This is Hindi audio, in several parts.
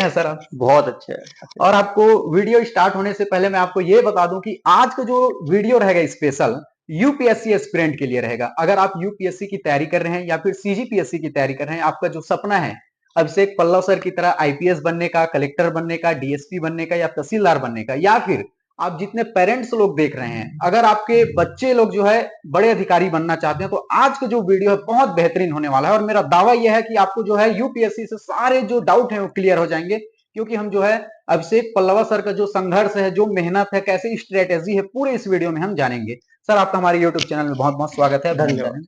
हैं सर आप? बहुत अच्छे हैं। और आपको वीडियो स्टार्ट होने से पहले मैं आपको ये बता दूं कि आज का जो वीडियो रहेगा स्पेशल यूपीएससी एस्पिरेंट के लिए रहेगा। अगर आप यूपीएससी की तैयारी कर रहे हैं या फिर सीजीपीएससी की तैयारी कर रहे हैं, आपका जो सपना है अभिषेक पल्लव सर की तरह आईपीएस बनने का, कलेक्टर बनने का, डीएसपी बनने का या तहसीलदार बनने का, या फिर आप जितने पेरेंट्स लोग देख रहे हैं, अगर आपके बच्चे लोग जो है बड़े अधिकारी बनना चाहते हैं, तो आज का जो वीडियो है बहुत बेहतरीन होने वाला है। और मेरा दावा यह है कि आपको जो है यूपीएससी से सारे जो डाउट है वो क्लियर हो जाएंगे, क्योंकि हम जो है अभिषेक पल्लवा सर का जो संघर्ष है, जो मेहनत है, कैसे स्ट्रेटेजी है, पूरे इस वीडियो में हम जानेंगे। सर आपका हमारे यूट्यूब चैनल में बहुत बहुत स्वागत है, अभिनंदन है। धन्यवाद।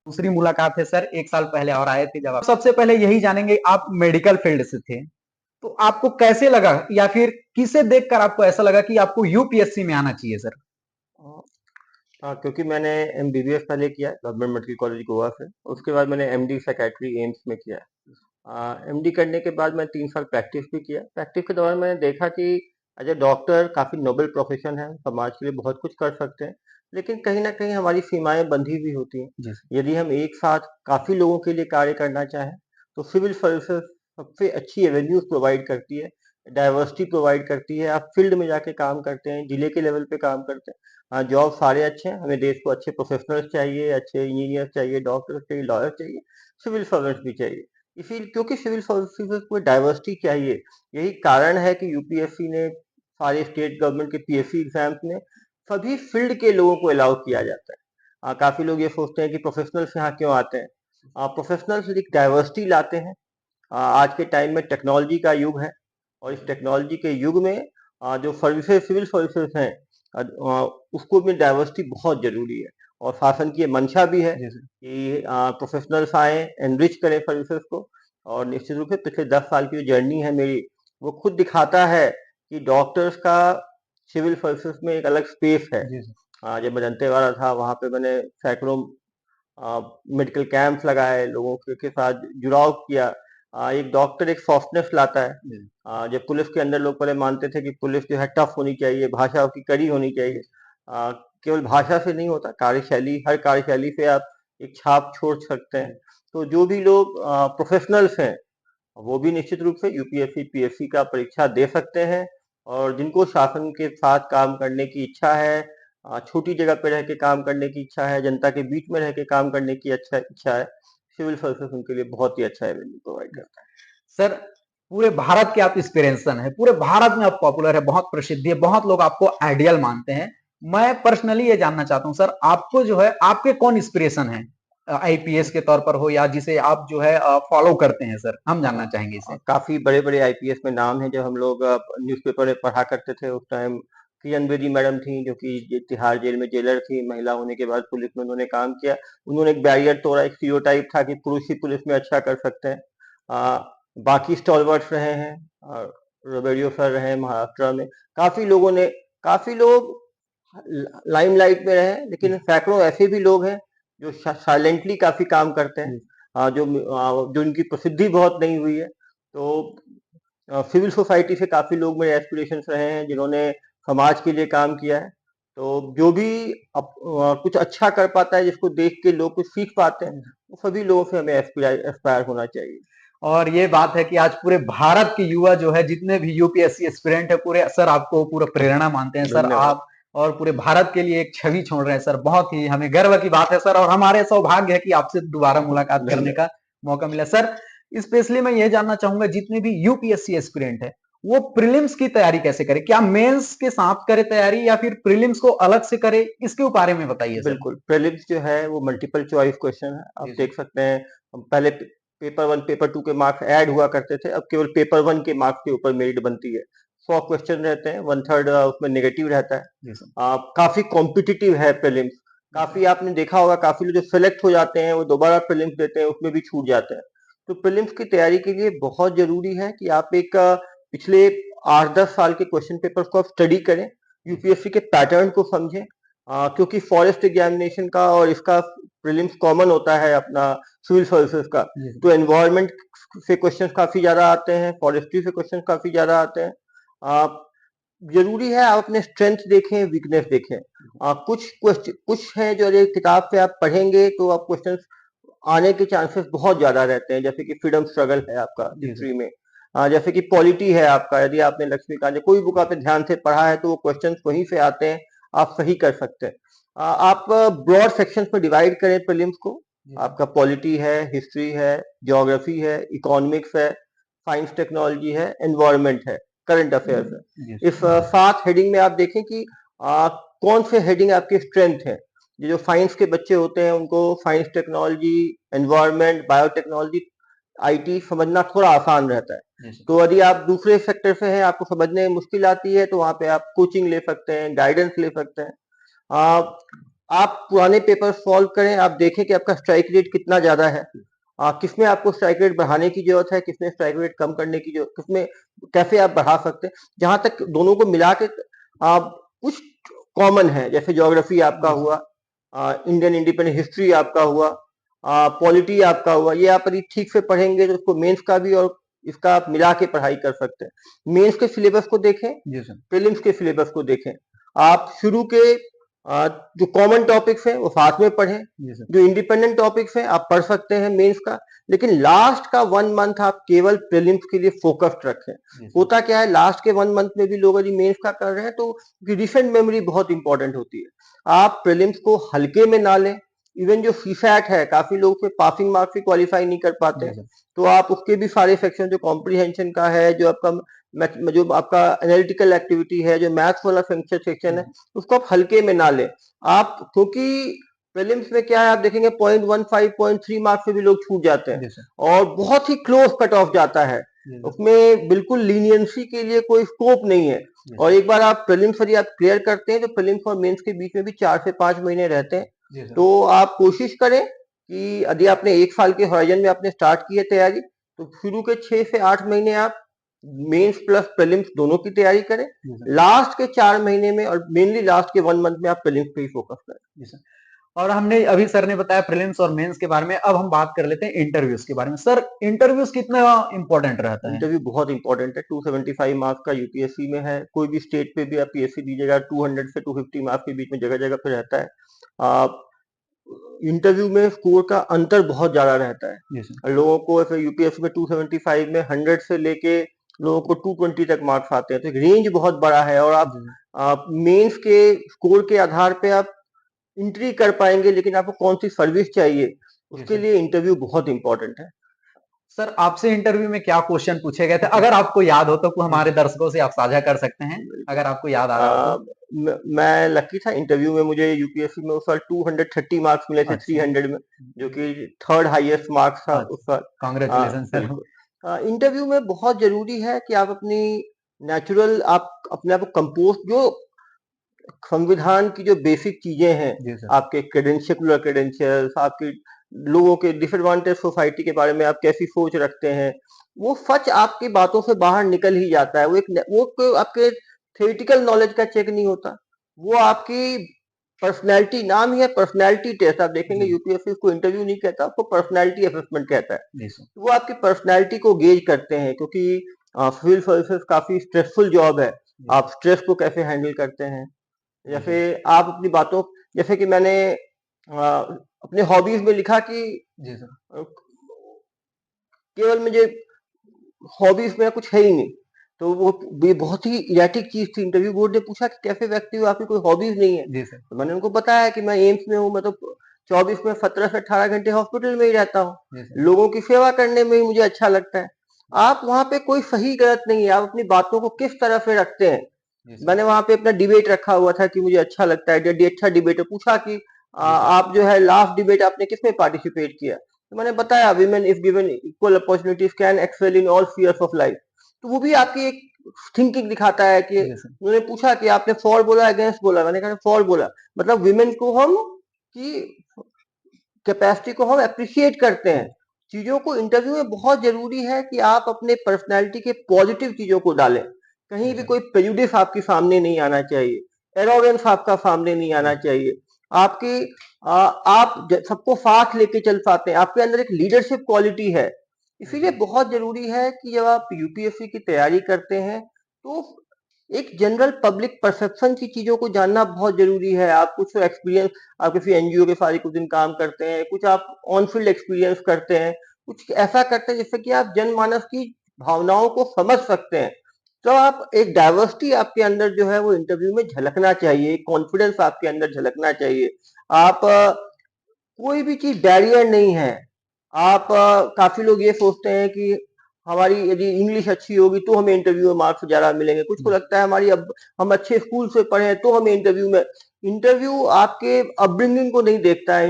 दूसरी मुलाकात है सर 1 साल पहले और आए थे जब आप, सबसे पहले यही जानेंगे, आप मेडिकल फील्ड से थे, तो आपको कैसे लगा या फिर किसे देखकर आपको ऐसा लगा कि आपको यूपीएससी में आना चाहिए सर? क्योंकि मैंने एमबीबीएस पहले किया है गवर्नमेंट मेडिकल कॉलेज गोवा से। उसके बाद मैंने एमडी साइकेट्री एम्स में किया है। एमडी करने के बाद मैं 3 साल प्रैक्टिस भी किया। प्रैक्टिस के दौरान मैंने देखा कि एज ए डॉक्टर काफ़ी नोबल प्रोफेशन है, समाज के लिए बहुत कुछ कर सकते हैं, लेकिन कहीं ना कहीं हमारी सीमाएं बंधी हुई होती हैं। यदि हम एक साथ काफ़ी लोगों के लिए कार्य करना चाहें तो सिविल सर्विसेज सबसे अच्छी एवेन्यूज प्रोवाइड करती है, डाइवर्सिटी प्रोवाइड करती है। आप फील्ड में जाके काम करते हैं, जिले के लेवल पे काम करते हैं। हाँ, जॉब सारे अच्छे हैं, हमें देश को अच्छे प्रोफेशनल्स चाहिए, अच्छे इंजीनियर चाहिए, डॉक्टर चाहिए, लॉयर चाहिए, सिविल सर्वेंट्स भी चाहिए। इसी क्योंकि सिविल सर्विसेज को डाइवर्सिटी चाहिए, यही कारण है कि यूपीएससी ने सारे स्टेट गवर्नमेंट के पीएससी एग्जाम्स में सभी फील्ड के लोगों को अलाउ किया जाता है। काफी लोग ये सोचते हैं कि प्रोफेशनल्स यहाँ क्यों आते हैं। प्रोफेशनल्स एक डाइवर्सिटी लाते हैं। आज के टाइम में टेक्नोलॉजी का युग है, और इस टेक्नोलॉजी के युग में जो सर्विसेज सिविल सर्विसेज हैं, उसको में डाइवर्सिटी बहुत जरूरी है। और शासन की ये मंशा भी है कि प्रोफेशनल्स आए, एनरिच करें सर्विसेज को। और निश्चित रूप से पिछले 10 साल की जो जर्नी है मेरी, वो खुद दिखाता है कि डॉक्टर्स का सिविल सर्विसेज में एक अलग स्पेस है। जब मैं दंतेवाड़ा था, वहाँ पे मैंने सैकड़ों मेडिकल कैंप्स लगाए, लोगों के साथ जुड़ाव किया। एक डॉक्टर एक सॉफ्टनेस लाता है। जब पुलिस के अंदर लोग पहले मानते थे कि पुलिस जो है टफ होनी चाहिए, भाषा उसकी कड़ी होनी चाहिए। केवल भाषा से नहीं होता, कार्यशैली, हर कार्यशैली से आप एक छाप छोड़ सकते हैं। तो जो भी लोग प्रोफेशनल्स हैं, वो भी निश्चित रूप से यूपीएससी पीएससी का परीक्षा दे सकते हैं। और जिनको शासन के साथ काम करने की इच्छा है, छोटी जगह पे रह के काम करने की इच्छा है, जनता के बीच में रह के काम करने की इच्छा है, सिविल सर्विसेज उनके लिए बहुत ही अच्छा एवेन्यू प्रोवाइड करता है। सर पूरे भारत के आप इंस्पिरेशन है, पूरे भारत में आप पॉपुलर है, बहुत प्रसिद्धि है, बहुत लोग आपको आइडियल मानते हैं। मैं पर्सनली ये जानना चाहता हूँ सर, आपको जो है आपके कौन इंस्पिरेशन है, आईपीएस के तौर पर हो या जिसे आप जो है फॉलो करते हैं सर, हम जानना चाहेंगे इसे। काफी बड़े बड़े आईपीएस में नाम है जो हम लोग न्यूज़पेपर में पढ़ा करते थे उस टाइम। किरण बेदी मैडम थी, जो कि तिहाड़ जेल में जेलर थी, महिला होने के बाद पुलिस में उन्होंने काम किया। उन्होंने एक बैरियर तोड़ा, एक स्टीरियोटाइप था कि पुरुष ही पुलिस में अच्छा कर सकते हैं। बाकी स्टॉलवर्ड्स रहे हैं, रोबेरियो सर रहे हैं महाराष्ट्र में। काफी लोग लाइमलाइट में रहे, लेकिन सैकड़ों ऐसे भी लोग हैं जो साइलेंटली काफी काम करते हैं, जो इनकी प्रसिद्धि बहुत नहीं हुई है। तो सिविल सोसाइटी से काफी लोग मेरे एस्पिरेशंस रहे हैं जिन्होंने समाज के लिए काम किया है। तो जो भी कुछ अच्छा कर पाता है, जिसको देख के लोग कुछ सीख पाते हैं, वो सभी लोगों से हमें एस्पायर होना चाहिए। और ये बात है कि आज पूरे भारत के युवा जो है, जितने भी यूपीएससी एस्पिरेंट है, पूरे सर आपको पूरा प्रेरणा मानते हैं सर आप, और पूरे भारत के लिए एक छवि छोड़ रहे हैं सर। बहुत ही हमें गर्व की बात है सर, और हमारे सौभाग्य है कि आपसे दोबारा मुलाकात करने का मौका मिला सर। स्पेशली मैं ये जानना चाहूंगा, जितने भी यूपीएससी एस्पिरेंट है वो प्रीलिम्स की तैयारी कैसे करे, क्या मेंस के साथ करे तैयारी या फिर प्रीलिम्स को अलग से करे, इसके बारे में बताइए सर। बिल्कुल, प्रीलिम्स जो है वो मल्टीपल चॉइस क्वेश्चन है। आप देख सकते हैं, पहले पेपर 1 पेपर 2 के मार्क्स ऐड हुआ करते थे, अब केवल पेपर 1 के मार्क्स के ऊपर मेरिट बनती है। 100 क्वेश्चन रहते हैं, 1/3 उसमें नेगेटिव रहता है। काफी कॉम्पिटिटिव है प्रीलिम्स। काफी आपने देखा होगा, काफी लोग जो सेलेक्ट हो जाते हैं वो दोबारा प्रीलिम्स देते हैं, उसमें भी छूट जाते हैं। तो प्रीलिम्स की तैयारी के लिए बहुत जरूरी है कि आप एक पिछले 8-10 साल के क्वेश्चन पेपर को आप स्टडी करें, यूपीएससी के पैटर्न को समझें। क्योंकि फॉरेस्ट एग्जामिनेशन का और इसका प्रीलिम्स कॉमन होता है अपना सिविल सर्विसेज का, तो एनवायरनमेंट से क्वेश्चंस काफी ज्यादा आते हैं, फॉरेस्ट्री से क्वेश्चंस काफी ज्यादा आते हैं। जरूरी है आप अपने स्ट्रेंथ देखें, वीकनेस देखें। कुछ है जो अगर किताब से आप पढ़ेंगे तो आप क्वेश्चंस आने के चांसेस बहुत ज्यादा रहते हैं, जैसे कि फ्रीडम स्ट्रगल है आपका हिस्ट्री में। जैसे कि पॉलिटी है आपका, यदि आपने लक्ष्मीकांत या कोई बुक आपने ध्यान से पढ़ा है तो वो क्वेश्चंस वहीं से आते हैं, आप सही कर सकते हैं। आप ब्रॉड सेक्शंस में डिवाइड करें प्रीलिम्स को। आपका पॉलिटी है, हिस्ट्री है, ज्योग्राफी है, इकोनॉमिक्स है, साइंस टेक्नोलॉजी है, एनवायरनमेंट है, करंट अफेयर्स है। इस 7 हेडिंग में आप देखें कि कौन से हेडिंग आपके स्ट्रेंथ है। ये जो साइंस के बच्चे होते हैं उनको science technology, environment, biotechnology, IT समझना थोड़ा आसान रहता है। तो यदि आप दूसरे सेक्टर से हैं, आपको समझने में मुश्किल आती है, तो वहां पे आप कोचिंग ले सकते हैं, गाइडेंस ले सकते हैं। आप पुराने पेपर सॉल्व करें, आप देखें कि आपका स्ट्राइक रेट कितना ज्यादा है, किसमें आपको स्ट्राइक रेट बढ़ाने की जरूरत है, किसमें स्ट्राइक रेट कम करने की जरूरत, किसमें कैसे आप बढ़ा सकते हैं। जहां तक दोनों को मिला के कुछ कॉमन है, जैसे ज्योग्राफी आपका हुआ, इंडियन इंडिपेंडेंट हिस्ट्री आपका हुआ, पॉलिटी आपका हुआ, ये आप यदि ठीक से पढ़ेंगे तो उसको मेंस का भी और इसका आप मिला के पढ़ाई कर सकते हैं। मेंस के सिलेबस को देखें, प्रीलिम्स के सिलेबस को देखें। आप शुरू के जो कॉमन टॉपिक्स हैं वो साथ में पढ़ें, जो इंडिपेंडेंट टॉपिक्स हैं आप पढ़ सकते हैं मेंस का, लेकिन लास्ट का 1 मंथ आप केवल प्रीलिम्स के लिए फोकस्ड रखें। होता क्या है, लास्ट के 1 मंथ में भी लोग यदि मेंस का कर रहे हैं तो रिसेंट मेमोरी बहुत इंपॉर्टेंट होती है। आप प्रीलिम्स को हल्के में ना लें। इवन जो सीसैट है, काफी लोग उसमें पासिंग मार्क्स भी क्वालिफाई नहीं कर पाते, तो आप उसके भी सारे सेक्शन, जो कॉम्प्रीहेंशन का है, जो आपका एनालिटिकल एक्टिविटी है, जो मैथ्स वाला सेक्शन है, उसको आप हल्के में ना लें। आप क्योंकि प्रीलिम्स में क्या है, आप देखेंगे 0.15 0.3 मार्क्स से भी लोग छूट जाते हैं और बहुत ही क्लोज कट ऑफ जाता है, उसमें बिल्कुल लीनियंसी के लिए कोई स्कोप नहीं है। और एक बार आप प्रीलिम्स यदि आप क्लियर करते हैं तो प्रीलिम्स और मेंस के बीच में भी 4 से 5 महीने रहते हैं। तो आप कोशिश करें कि यदि आपने 1 साल के हॉराइजन में आपने स्टार्ट की है तैयारी, तो शुरू के 6 से 8 महीने आप मेंस प्लस प्रीलिम्स दोनों की तैयारी करें। लास्ट के 4 महीने में और मेनली लास्ट के 1 मंथ में आप प्रीलिम्स पे ही फोकस करें। और हमने अभी सर ने बताया प्रीलिम्स और मेंस के बारे में, अब हम बात कर लेते हैं इंटरव्यूज के बारे में। सर, इंटरव्यूज कितना इंपॉर्टेंट रहता है? इंटरव्यू बहुत इंपॉर्टेंट है। 275 मार्क्स का यूपीएससी में है, कोई भी स्टेट पे भी आप पीएससी दीजिएगा 200 से 250 मार्क्स के बीच में जगह जगह पे रहता है। इंटरव्यू में स्कोर का अंतर बहुत ज्यादा रहता है। लोगों को ऐसे यूपीएससी में 275 में 100 से लेके लोगों को 220 तक मार्क्स आते हैं, तो रेंज बहुत बड़ा है। और आप मेंस के स्कोर के आधार पे आप एंट्री कर पाएंगे, लेकिन आपको कौन सी सर्विस चाहिए उसके लिए इंटरव्यू बहुत इंपॉर्टेंट है। सर, आपसे इंटरव्यू में क्या क्वेश्चन पूछे गए थे, अगर आपको याद हो तो हमारे दर्शकों से आप साझा कर सकते हैं, अगर आपको याद आ रहा हो तो। मैं लकी था, इंटरव्यू में मुझे यूपीएससी में उस साल 230 मार्क्स मिले थे 300 में, जो कि 3rd हाईएस्ट मार्क्स था उस साल। Congratulation sir. इंटरव्यू में बहुत जरूरी है कि आप अपनी नेचुरल, आप अपने आप को कंपोज, जो संविधान की जो बेसिक चीजें हैं, आपके क्रेडेंशियलर क्रेडेंशियल्स, आपके लोगों के डिसएडवांटेज सोसाइटी के बारे में आप कैसी सोच रखते हैं, वो सच आपकी बातों से बाहर निकल ही जाता है। वो आपके थ्योरेटिकल नॉलेज का चेक नहीं होता, वो आपकी पर्सनैलिटी, नाम ही है पर्सनैलिटी टेस्ट। आप देखेंगे यूपीएससी उसको इंटरव्यू नहीं कहता, उसको पर्सनैलिटी असेसमेंट कहता है। वो आपकी पर्सनैलिटी को गेज करते हैं, क्योंकि सिविल सर्विसेज काफी स्ट्रेसफुल जॉब है। आप स्ट्रेस को कैसे हैंडल करते हैं, जैसे आप अपनी बातों, जैसे कि मैंने अपने हॉबीज में लिखा कि केवल मुझे हॉबीज में कुछ है ही नहीं, तो वो ये बहुत ही इरेटिक चीज थी। इंटरव्यू बोर्ड ने पूछा कि कैसे व्यक्ति हो, आपकी कोई हॉबीज नहीं है? तो मैंने उनको बताया कि मैं एम्स में हूँ, मैं तो 24 में 17 से 18 घंटे हॉस्पिटल में ही रहता हूँ, लोगों की सेवा करने में ही मुझे अच्छा लगता है। आप वहां पे कोई सही गलत नहीं है, आप अपनी बातों को किस तरह से रखते हैं। मैंने वहां पे अपना डिबेट रखा हुआ था कि मुझे अच्छा लगता है, अच्छा डिबेट है। पूछा कि आप जो है लास्ट डिबेट आपने किसमें पार्टिसिपेट किया, तो मैंने बताया women if given equal opportunities can excel in all spheres of life. तो वो भी आपकी एक थिंकिंग दिखाता है कि उन्होंने पूछा कि आपने फॉर बोला अगेंस्ट बोला, मैंने कहा फॉर बोला। मतलब विमेन को हम की कैपेसिटी को हम अप्रिशिएट करते हैं। चीजों को इंटरव्यू में बहुत जरूरी है कि आप अपने पर्सनैलिटी के पॉजिटिव चीजों को डालें। कहीं भी कोई प्रेजुडिस आपके सामने नहीं आना चाहिए, एरोगेंस आपका सामने नहीं आना चाहिए। आपकी आप सबको साथ लेके चल पाते हैं, आपके अंदर एक लीडरशिप क्वालिटी है। इसीलिए बहुत जरूरी है कि जब आप यूपीएससी की तैयारी करते हैं तो एक जनरल पब्लिक परसेप्शन की चीजों को जानना बहुत जरूरी है। आप कुछ एक्सपीरियंस, आप किसी एनजीओ के साथ कुछ दिन काम करते हैं, कुछ आप ऑन फील्ड एक्सपीरियंस करते हैं, कुछ ऐसा करते हैं जिससे कि आप जनमानस की भावनाओं को समझ सकते हैं। तो आप एक डाइवर्सिटी आपके अंदर जो है वो इंटरव्यू में झलकना चाहिए, कॉन्फिडेंस आपके अंदर झलकना चाहिए। आप कोई भी चीज बैरियर नहीं है। आप काफी लोग ये सोचते हैं कि हमारी यदि इंग्लिश अच्छी होगी तो हमें इंटरव्यू में मार्क्स ज्यादा मिलेंगे, कुछ को लगता है हमारी अब हम अच्छे स्कूल से पढ़े हैं तो हमें इंटरव्यू आपके अपब्रिंगिंग को नहीं देखता है।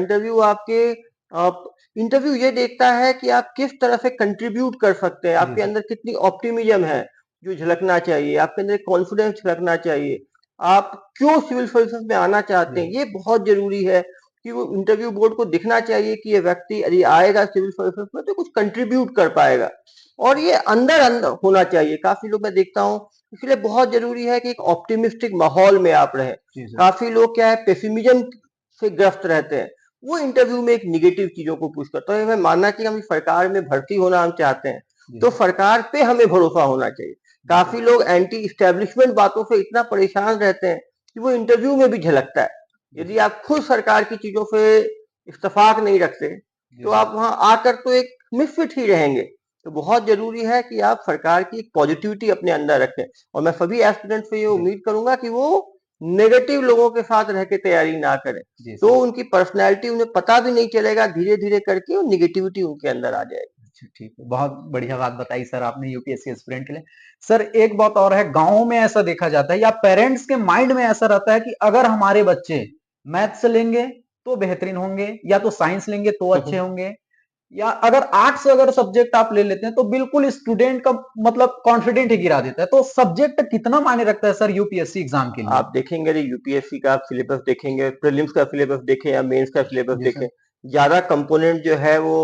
इंटरव्यू ये देखता है कि आप किस तरह से कंट्रीब्यूट कर सकते हैं, आपके अंदर कितनी ऑप्टिमिज्म है जो झलकना चाहिए, आपके अंदर कॉन्फिडेंस झलकना चाहिए, आप क्यों सिविल सर्विसेज में आना चाहते हैं, ये बहुत जरूरी है कि वो इंटरव्यू बोर्ड को दिखना चाहिए कि ये व्यक्ति यदि आएगा सिविल सर्विसेज में तो कुछ कंट्रीब्यूट कर पाएगा। और ये अंदर अंदर होना चाहिए। काफी लोग मैं देखता हूँ, इसलिए बहुत जरूरी है कि एक ऑप्टिमिस्टिक माहौल में आप रहे। काफी लोग क्या है पेसिमिज्म से ग्रस्त रहते हैं, वो इंटरव्यू में एक निगेटिव चीजों को पुश करता है। मैं मानना कि हम सरकार में भर्ती होना हम चाहते हैं तो सरकार पे हमें भरोसा होना चाहिए। काफी लोग एंटी इस्टेब्लिशमेंट बातों से इतना परेशान रहते हैं कि वो इंटरव्यू में भी झलकता है। यदि आप खुद सरकार की चीजों से इत्तेफाक नहीं रखते तो आप वहां आकर तो एक मिसफिट ही रहेंगे। तो बहुत जरूरी है कि आप सरकार की पॉजिटिविटी अपने अंदर रखें। और मैं सभी एस्पिरेंट से ये उम्मीद करूंगा कि वो नेगेटिव लोगों के साथ रह के तैयारी ना करें, तो उनकी पर्सनैलिटी उन्हें पता भी नहीं चलेगा, धीरे धीरे करके वो निगेटिविटी उनके अंदर आ जाएगी। अच्छा, ठीक है, बहुत बढ़िया बात बताई सर आपने यूपीएससी एस्पिरेंट के लिए। सर एक बात और है, गांवों में ऐसा देखा जाता है या पेरेंट्स के माइंड में ऐसा रहता है कि अगर हमारे बच्चे मैथ्स लेंगे तो बेहतरीन होंगे, या तो साइंस लेंगे तो अच्छे होंगे, या अगर आर्ट्स अगर सब्जेक्ट आप ले लेते हैं तो बिल्कुल स्टूडेंट का मतलब कॉन्फिडेंट ही गिरा देता है। तो सब्जेक्ट कितना मायने रखता है सर यूपीएससी एग्जाम के लिए? आप देखेंगे यदि यूपीएससी का आप सिलेबस देखेंगे, प्रीलिम्स का सिलेबस देखें या मेंस का सिलेबस जी सर। देखें, ज्यादा कंपोनेंट जो है वो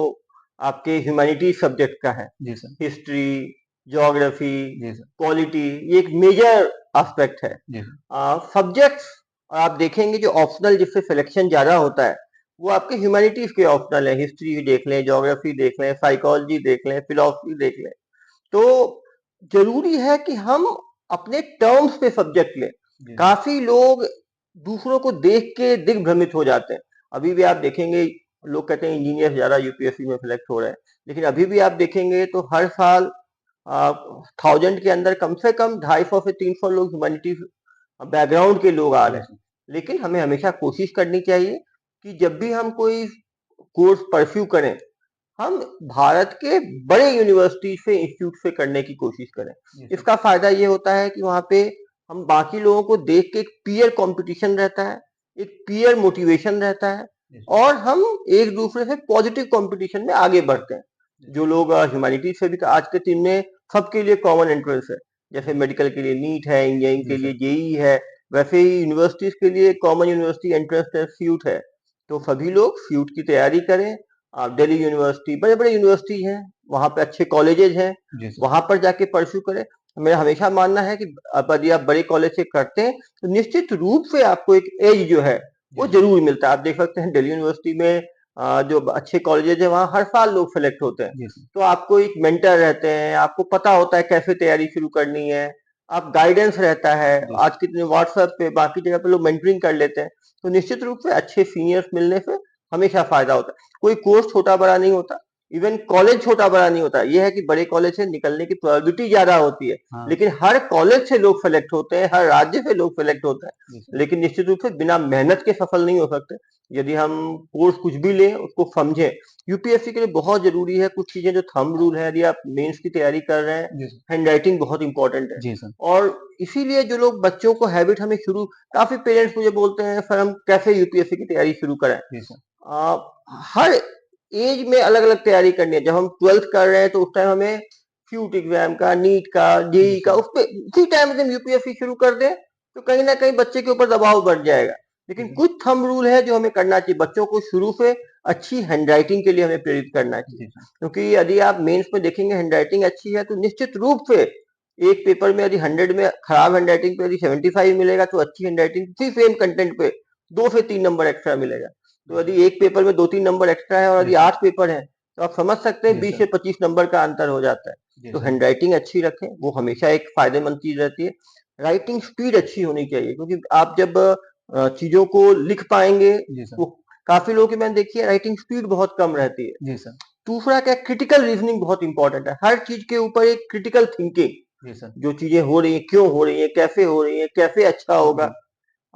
आपके ह्यूमैनिटीज सब्जेक्ट का है। जी सर। हिस्ट्री, ज्योग्राफी, जी सर। पॉलिटी, ये एक मेजर एस्पेक्ट है। जी सब्जेक्ट्स आप देखेंगे जो ऑप्शनल जिससे सिलेक्शन ज्यादा होता है वो आपके ह्यूमैनिटीज के ऑप्शनल है। हिस्ट्री देख लें, ज्योग्राफी देख लें, साइकोलॉजी देख लें, फिलोसफी देख लें। तो जरूरी है कि हम अपने टर्म्स पे सब्जेक्ट लें। जी काफी लोग दूसरों को देख के दिग्भ्रमित हो जाते हैं। अभी भी आप देखेंगे लोग कहते हैं इंजीनियर ज्यादा यूपीएससी में सिलेक्ट हो रहे हैं, लेकिन अभी भी आप देखेंगे तो हर साल 1000 के अंदर कम से कम 250 से 300 लोग ह्यूमैनिटीज बैकग्राउंड के लोग आ रहे हैं। लेकिन हमें हमेशा कोशिश करनी चाहिए कि जब भी हम कोई कोर्स परस्यू करें, हम भारत के बड़े यूनिवर्सिटी से इंस्टीट्यूट से करने की कोशिश करें। इसका फायदा ये होता है कि वहां पे हम बाकी लोगों को देख के एक पीयर कंपटीशन रहता है, एक पीयर मोटिवेशन रहता है, और हम एक दूसरे से पॉजिटिव कंपटीशन में आगे बढ़ते हैं। जो लोग ह्यूमैनिटीज से भी आज के दिन में सबके लिए कॉमन एंट्रेंस है, जैसे मेडिकल के लिए नीट है, इंजीनियरिंग के लिए जेई है, वैसे ही यूनिवर्सिटीज के लिए कॉमन यूनिवर्सिटी एंट्रेंस टेस्ट फ्यूट है। तो सभी लोग फ्यूट की तैयारी करें। दिल्ली यूनिवर्सिटी, बड़े बड़े यूनिवर्सिटी हैं, वहां पे अच्छे कॉलेजेस हैं, वहां पर जाके परस्यू करें। मेरा हमेशा मानना है कि यदि आप बड़े कॉलेज से करते हैं तो निश्चित रूप से आपको एक एज जो है वो जरूर मिलता है। आप देख सकते हैं दिल्ली यूनिवर्सिटी में जो अच्छे कॉलेजेस हैं वहां हर साल लोग सेलेक्ट होते हैं। तो आपको एक मेंटर रहते हैं, आपको पता होता है कैसे तैयारी शुरू करनी है, आप गाइडेंस रहता है। आज कितने व्हाट्सएप पे बाकी जगह पे लोग मेंटरिंग कर लेते हैं। तो निश्चित रूप से अच्छे सीनियर्स मिलने से हमेशा फायदा होता है। कोई कोर्स छोटा बड़ा नहीं होता, इवन कॉलेज छोटा बड़ा नहीं होता। यह है कि बड़े कॉलेज से निकलने की प्रोबेबिलिटी ज्यादा होती है, लेकिन हर कॉलेज से लोग सेलेक्ट होते हैं, हर राज्य से लोग सेलेक्ट होते हैं। लेकिन निश्चित रूप से बिना मेहनत के सफल नहीं हो सकते। यदि हम कोर्स कुछ भी लें उसको समझें। यूपीएससी के लिए बहुत जरूरी है कुछ चीजें जो थंब रूल है। यदि आप मेंस की तैयारी कर रहे हैं, हैंड राइटिंग बहुत इंपॉर्टेंट है। और इसीलिए जो लोग बच्चों को हैबिट हमें शुरू, काफी पेरेंट्स मुझे बोलते हैं सर हम कैसे यूपीएससी की तैयारी शुरू करें। हर एज में अलग अलग तैयारी करनी है। जब हम 12th कर रहे हैं तो उस टाइम हमें फ्यूट एग्जाम का, नीट का, जेई का, उस पे उसी टाइम हम यूपीएससी शुरू कर दें तो कहीं ना कहीं बच्चे के ऊपर दबाव बढ़ जाएगा। लेकिन कुछ थंब रूल है जो हमें करना चाहिए। बच्चों को शुरू से अच्छी हैंडराइटिंग के लिए हमें प्रेरित करना चाहिए, क्योंकि यदि आप मेंस में देखेंगे हैंडराइटिंग अच्छी है तो निश्चित रूप से एक पेपर में यदि 100 में खराब हैंडराइटिंग पे यदि 75 मिलेगा तो अच्छी हैंडराइटिंग उसी सेम कंटेंट पे 2 से 3 नंबर एक्स्ट्रा मिलेगा। तो यदि एक पेपर में 2-3 नंबर एक्स्ट्रा है और यदि 8 पेपर है तो आप समझ सकते हैं 20 से 25 नंबर का अंतर हो जाता है। तो हैंडराइटिंग अच्छी रखें, वो हमेशा एक फायदेमंद चीज रहती है। राइटिंग स्पीड अच्छी होनी चाहिए, क्योंकि आप जब चीजों को लिख पाएंगे तो काफी लोगों की मैंने देखी है राइटिंग स्पीड बहुत कम रहती है। दूसरा क्या, क्रिटिकल रीजनिंग बहुत इंपॉर्टेंट है, हर चीज के ऊपर एक क्रिटिकल थिंकिंग, जी सर। जो चीजें हो रही है क्यों हो रही है, कैसे हो रही है, कैसे अच्छा होगा।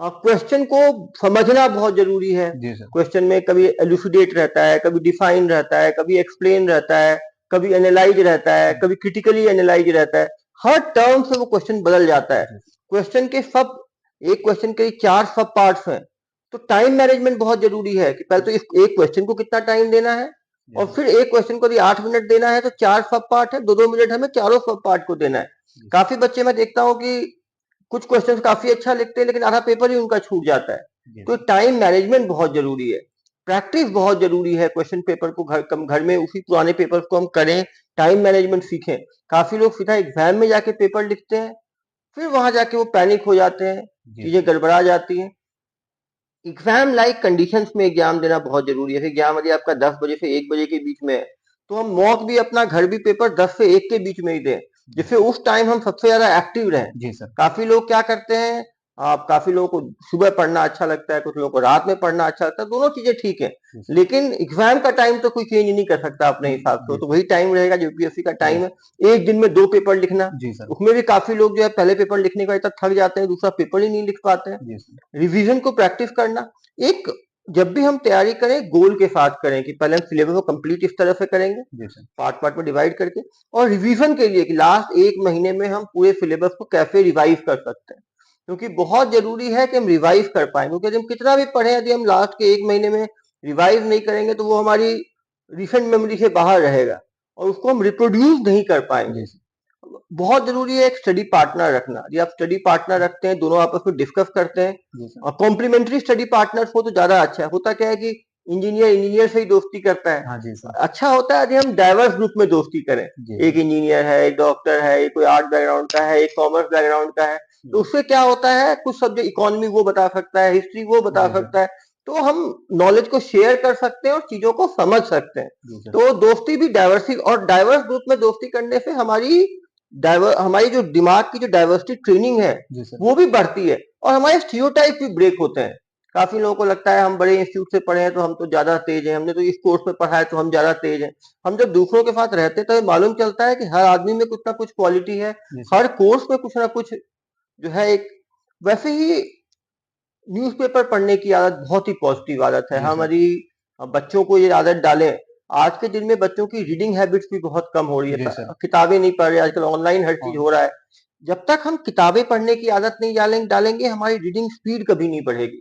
क्वेश्चन को समझना बहुत जरूरी है। जी सर। क्वेश्चन में कभी एलुसिडेट रहता है, कभी डिफाइन रहता है, कभी एक्सप्लेन रहता है, कभी एनालाइज रहता है, कभी क्रिटिकली एनालाइज रहता है। हर टर्म से वो क्वेश्चन बदल जाता है। क्वेश्चन के सब, एक क्वेश्चन के 4 सब पार्ट्स हैं, तो टाइम मैनेजमेंट बहुत जरूरी है कि पहले तो इस एक क्वेश्चन को कितना टाइम देना है, और फिर एक क्वेश्चन को यदि 8 मिनट देना है तो 4 सब पार्ट है, 2-2 मिनट हमें चारों सब पार्ट को देना है। काफी बच्चे मैं देखता हूँ कि कुछ क्वेश्चंस काफी अच्छा लिखते हैं लेकिन आधा पेपर ही उनका छूट जाता है। तो टाइम मैनेजमेंट बहुत जरूरी है, प्रैक्टिस बहुत जरूरी है। क्वेश्चन पेपर को घर में उसी पुराने पेपर को हम करें, टाइम मैनेजमेंट सीखें। काफी लोग सीधा एग्जाम में जाके पेपर लिखते हैं, फिर वहां जाके वो पैनिक हो जाते हैं, चीजें गड़बड़ा जाती हैं। एग्जाम लाइक कंडीशंस में एग्जाम देना बहुत जरूरी है। एग्जाम यदि आपका 10 बजे से 1 बजे के बीच में है, तो हम मॉक भी अपना घर भी पेपर 10 से 1 के बीच में ही दें, जिससे उस टाइम हम सबसे ज्यादा एक्टिव रहें। जी सर। काफी लोग क्या करते हैं, आप काफी लोगों को सुबह पढ़ना अच्छा लगता है, कुछ लोगों को रात में पढ़ना अच्छा लगता है, दोनों चीजें ठीक है, लेकिन एग्जाम का टाइम तो कोई चेंज नहीं कर सकता अपने हिसाब से, तो वही टाइम रहेगा जो यूपीएससी का टाइम है। एक दिन में 2 पेपर लिखना, जी सर। उसमें भी काफी लोग जो है पहले पेपर लिखने के बाद तक थक जाते हैं, दूसरा पेपर ही नहीं लिख पाते हैं। जी सर। रिवीजन को प्रैक्टिस करना, एक जब भी हम तैयारी करें गोल के साथ करें कि पहले हम सिलेबस को कंप्लीट इस तरह से करेंगे, जी सर। पार्ट पार्ट में डिवाइड करके, और रिवीजन के लिए कि लास्ट 1 महीने में हम पूरे सिलेबस को कैसे रिवाइज कर सकते हैं, क्योंकि बहुत जरूरी है कि हम रिवाइज कर पाए। क्योंकि यदि हम कितना भी पढ़े, यदि हम लास्ट के 1 महीने में रिवाइज नहीं करेंगे तो वो हमारी रिसेंट मेमोरी से बाहर रहेगा और उसको हम रिप्रोड्यूस नहीं कर पाएंगे। बहुत जरूरी है एक स्टडी पार्टनर रखना। यदि आप स्टडी पार्टनर रखते हैं, दोनों आपस में डिस्कस करते हैं, और कॉम्प्लीमेंट्री स्टडी पार्टनर हो तो ज्यादा अच्छा है। होता क्या है कि इंजीनियर से ही दोस्ती करता है। हाँ जी सर। अच्छा होता है यदि हम डाइवर्स ग्रुप में दोस्ती करें, एक इंजीनियर है, एक डॉक्टर है, एक कोई आर्ट बैकग्राउंड का है, एक कॉमर्स बैकग्राउंड का है, तो उससे क्या होता है, कुछ सब्जेक्ट इकोनॉमी वो बता सकता है, हिस्ट्री वो बता सकता है, तो हम नॉलेज को शेयर कर सकते हैं और चीजों को समझ सकते हैं। तो दोस्ती भी डाइवर्सिटी, और डाइवर्स ग्रुप में दोस्ती करने से हमारी जो दिमाग की जो डाइवर्सिटी ट्रेनिंग है वो भी बढ़ती है, और हमारे स्टीरियोटाइप भी ब्रेक होते हैं। काफी लोगों को लगता है हम बड़े इंस्टीट्यूट से पढ़े हैं तो हम तो ज्यादा तेज हैं, हमने तो इस कोर्स में पढ़ा है तो हम ज्यादा तेज हैं। हम जब दूसरों के साथ रहते हैं तो मालूम चलता है कि हर आदमी में कुछ ना कुछ क्वालिटी है, हर कोर्स में कुछ ना कुछ जो है एक। वैसे ही न्यूज़पेपर पढ़ने की आदत बहुत ही पॉजिटिव आदत है। हमारी बच्चों को ये आदत डालें। आज के दिन में बच्चों की रीडिंग हैबिट्स भी बहुत कम हो रही है, किताबें नहीं पढ़ रहे, आजकल ऑनलाइन हर चीज हो रहा है। जब तक हम किताबें पढ़ने की आदत नहीं डालेंगे, हमारी रीडिंग स्पीड कभी नहीं बढ़ेगी।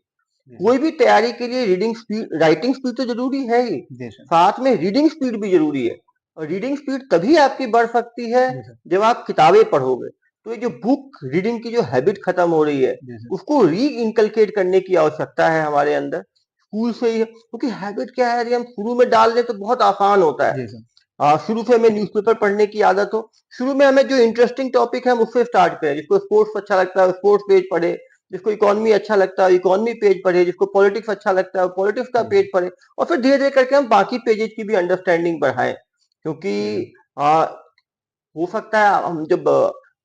कोई भी तैयारी के लिए रीडिंग स्पीड, राइटिंग स्पीड तो जरूरी है ही, साथ में रीडिंग स्पीड भी जरूरी है। और रीडिंग स्पीड तभी आपकी बढ़ सकती है जब आप किताबें पढ़ोगे। तो ये जो बुक रीडिंग की जो हैबिट खत्म हो रही है, उसको री इनकलकेट करने की आवश्यकता है हमारे अंदर, स्कूल से ही। क्योंकि हैबिट क्या है, यदि हम शुरू में डाल दें तो बहुत आसान होता है। शुरू से हमें न्यूज़पेपर पढ़ने की आदत हो, शुरू में हमें जो इंटरेस्टिंग टॉपिक है हम उससे स्टार्ट करें। जिसको स्पोर्ट्स अच्छा लगता है स्पोर्ट्स पेज पढ़े, जिसको इकोनॉमी अच्छा लगता है इकोनॉमी पेज पढ़े, जिसको पॉलिटिक्स अच्छा लगता है पॉलिटिक्स का पेज पढ़े, और फिर धीरे धीरे करके हम बाकी पेजेस की भी अंडरस्टैंडिंग बढ़ाएं। क्योंकि हो सकता है हम जब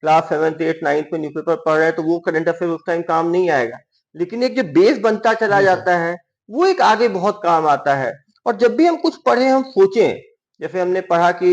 क्लास 7th 8th 9th में न्यूज़पेपर पढ़ रहे हैं तो वो करंट अफेयर उस टाइम काम नहीं आएगा, लेकिन एक जो बेस बनता चला जाता है वो एक आगे बहुत काम आता है। और जब भी हम कुछ पढ़े हम सोचें, जैसे हमने पढ़ा कि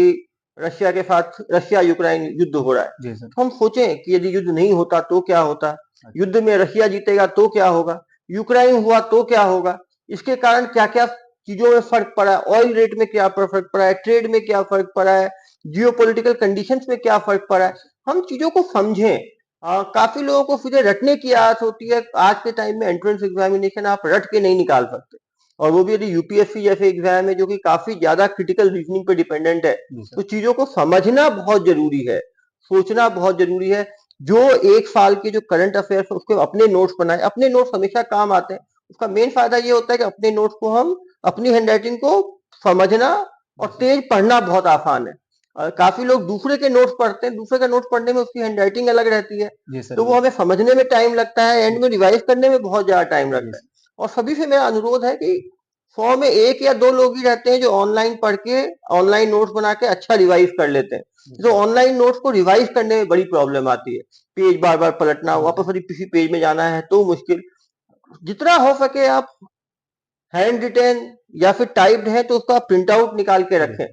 रशिया के साथ रशिया यूक्रेन युद्ध हो रहा है, तो हम सोचें कि यदि युद्ध नहीं होता तो क्या होता, युद्ध में रशिया जीतेगा तो क्या होगा, यूक्रेन हुआ तो क्या होगा, इसके कारण क्या क्या चीजों में फर्क पड़ा है, ऑयल रेट में क्या फर्क पड़ा है, ट्रेड में क्या फर्क पड़ा है, जियोपॉलिटिकल कंडीशंस में क्या फर्क पड़ा है, हम चीजों को समझें। काफी लोगों को सीधे रटने की आदत होती है। आज के टाइम में एंट्रेंस एग्जामिनेशन आप रट के नहीं निकाल सकते, और वो भी यदि यूपीएससी जैसे एग्जाम है जो कि काफी ज्यादा क्रिटिकल रीजनिंग पे डिपेंडेंट है, तो चीजों को समझना बहुत जरूरी है, सोचना बहुत जरूरी है। जो 1 साल के जो करंट अफेयर्स उसके अपने नोट्स बनाए, अपने नोट्स हमेशा काम आते हैं। उसका मेन फायदा ये होता है कि अपने नोट्स को हम अपनी हैंडराइटिंग को समझना और तेज पढ़ना बहुत आसान है। काफी लोग दूसरे के नोट्स पढ़ते हैं, दूसरे का नोट्स पढ़ने में उसकी हैंडराइटिंग अलग रहती है, तो वो हमें समझने में टाइम लगता है, एंड में रिवाइज करने में बहुत ज्यादा टाइम लगता है। और सभी से मेरा अनुरोध है कि 100 में 1 या 2 लोग ही रहते हैं जो ऑनलाइन पढ़ के ऑनलाइन नोट्स बना के अच्छा रिवाइज कर लेते हैं। तो ऑनलाइन नोट्स को रिवाइज करने में बड़ी प्रॉब्लम आती है, पेज बार बार पलटना, वापस किसी पेज में जाना है तो मुश्किल। जितना हो सके आप हैंड रिटेन या फिर टाइप्ड है तो उसका आप प्रिंट आउट निकाल के रखें,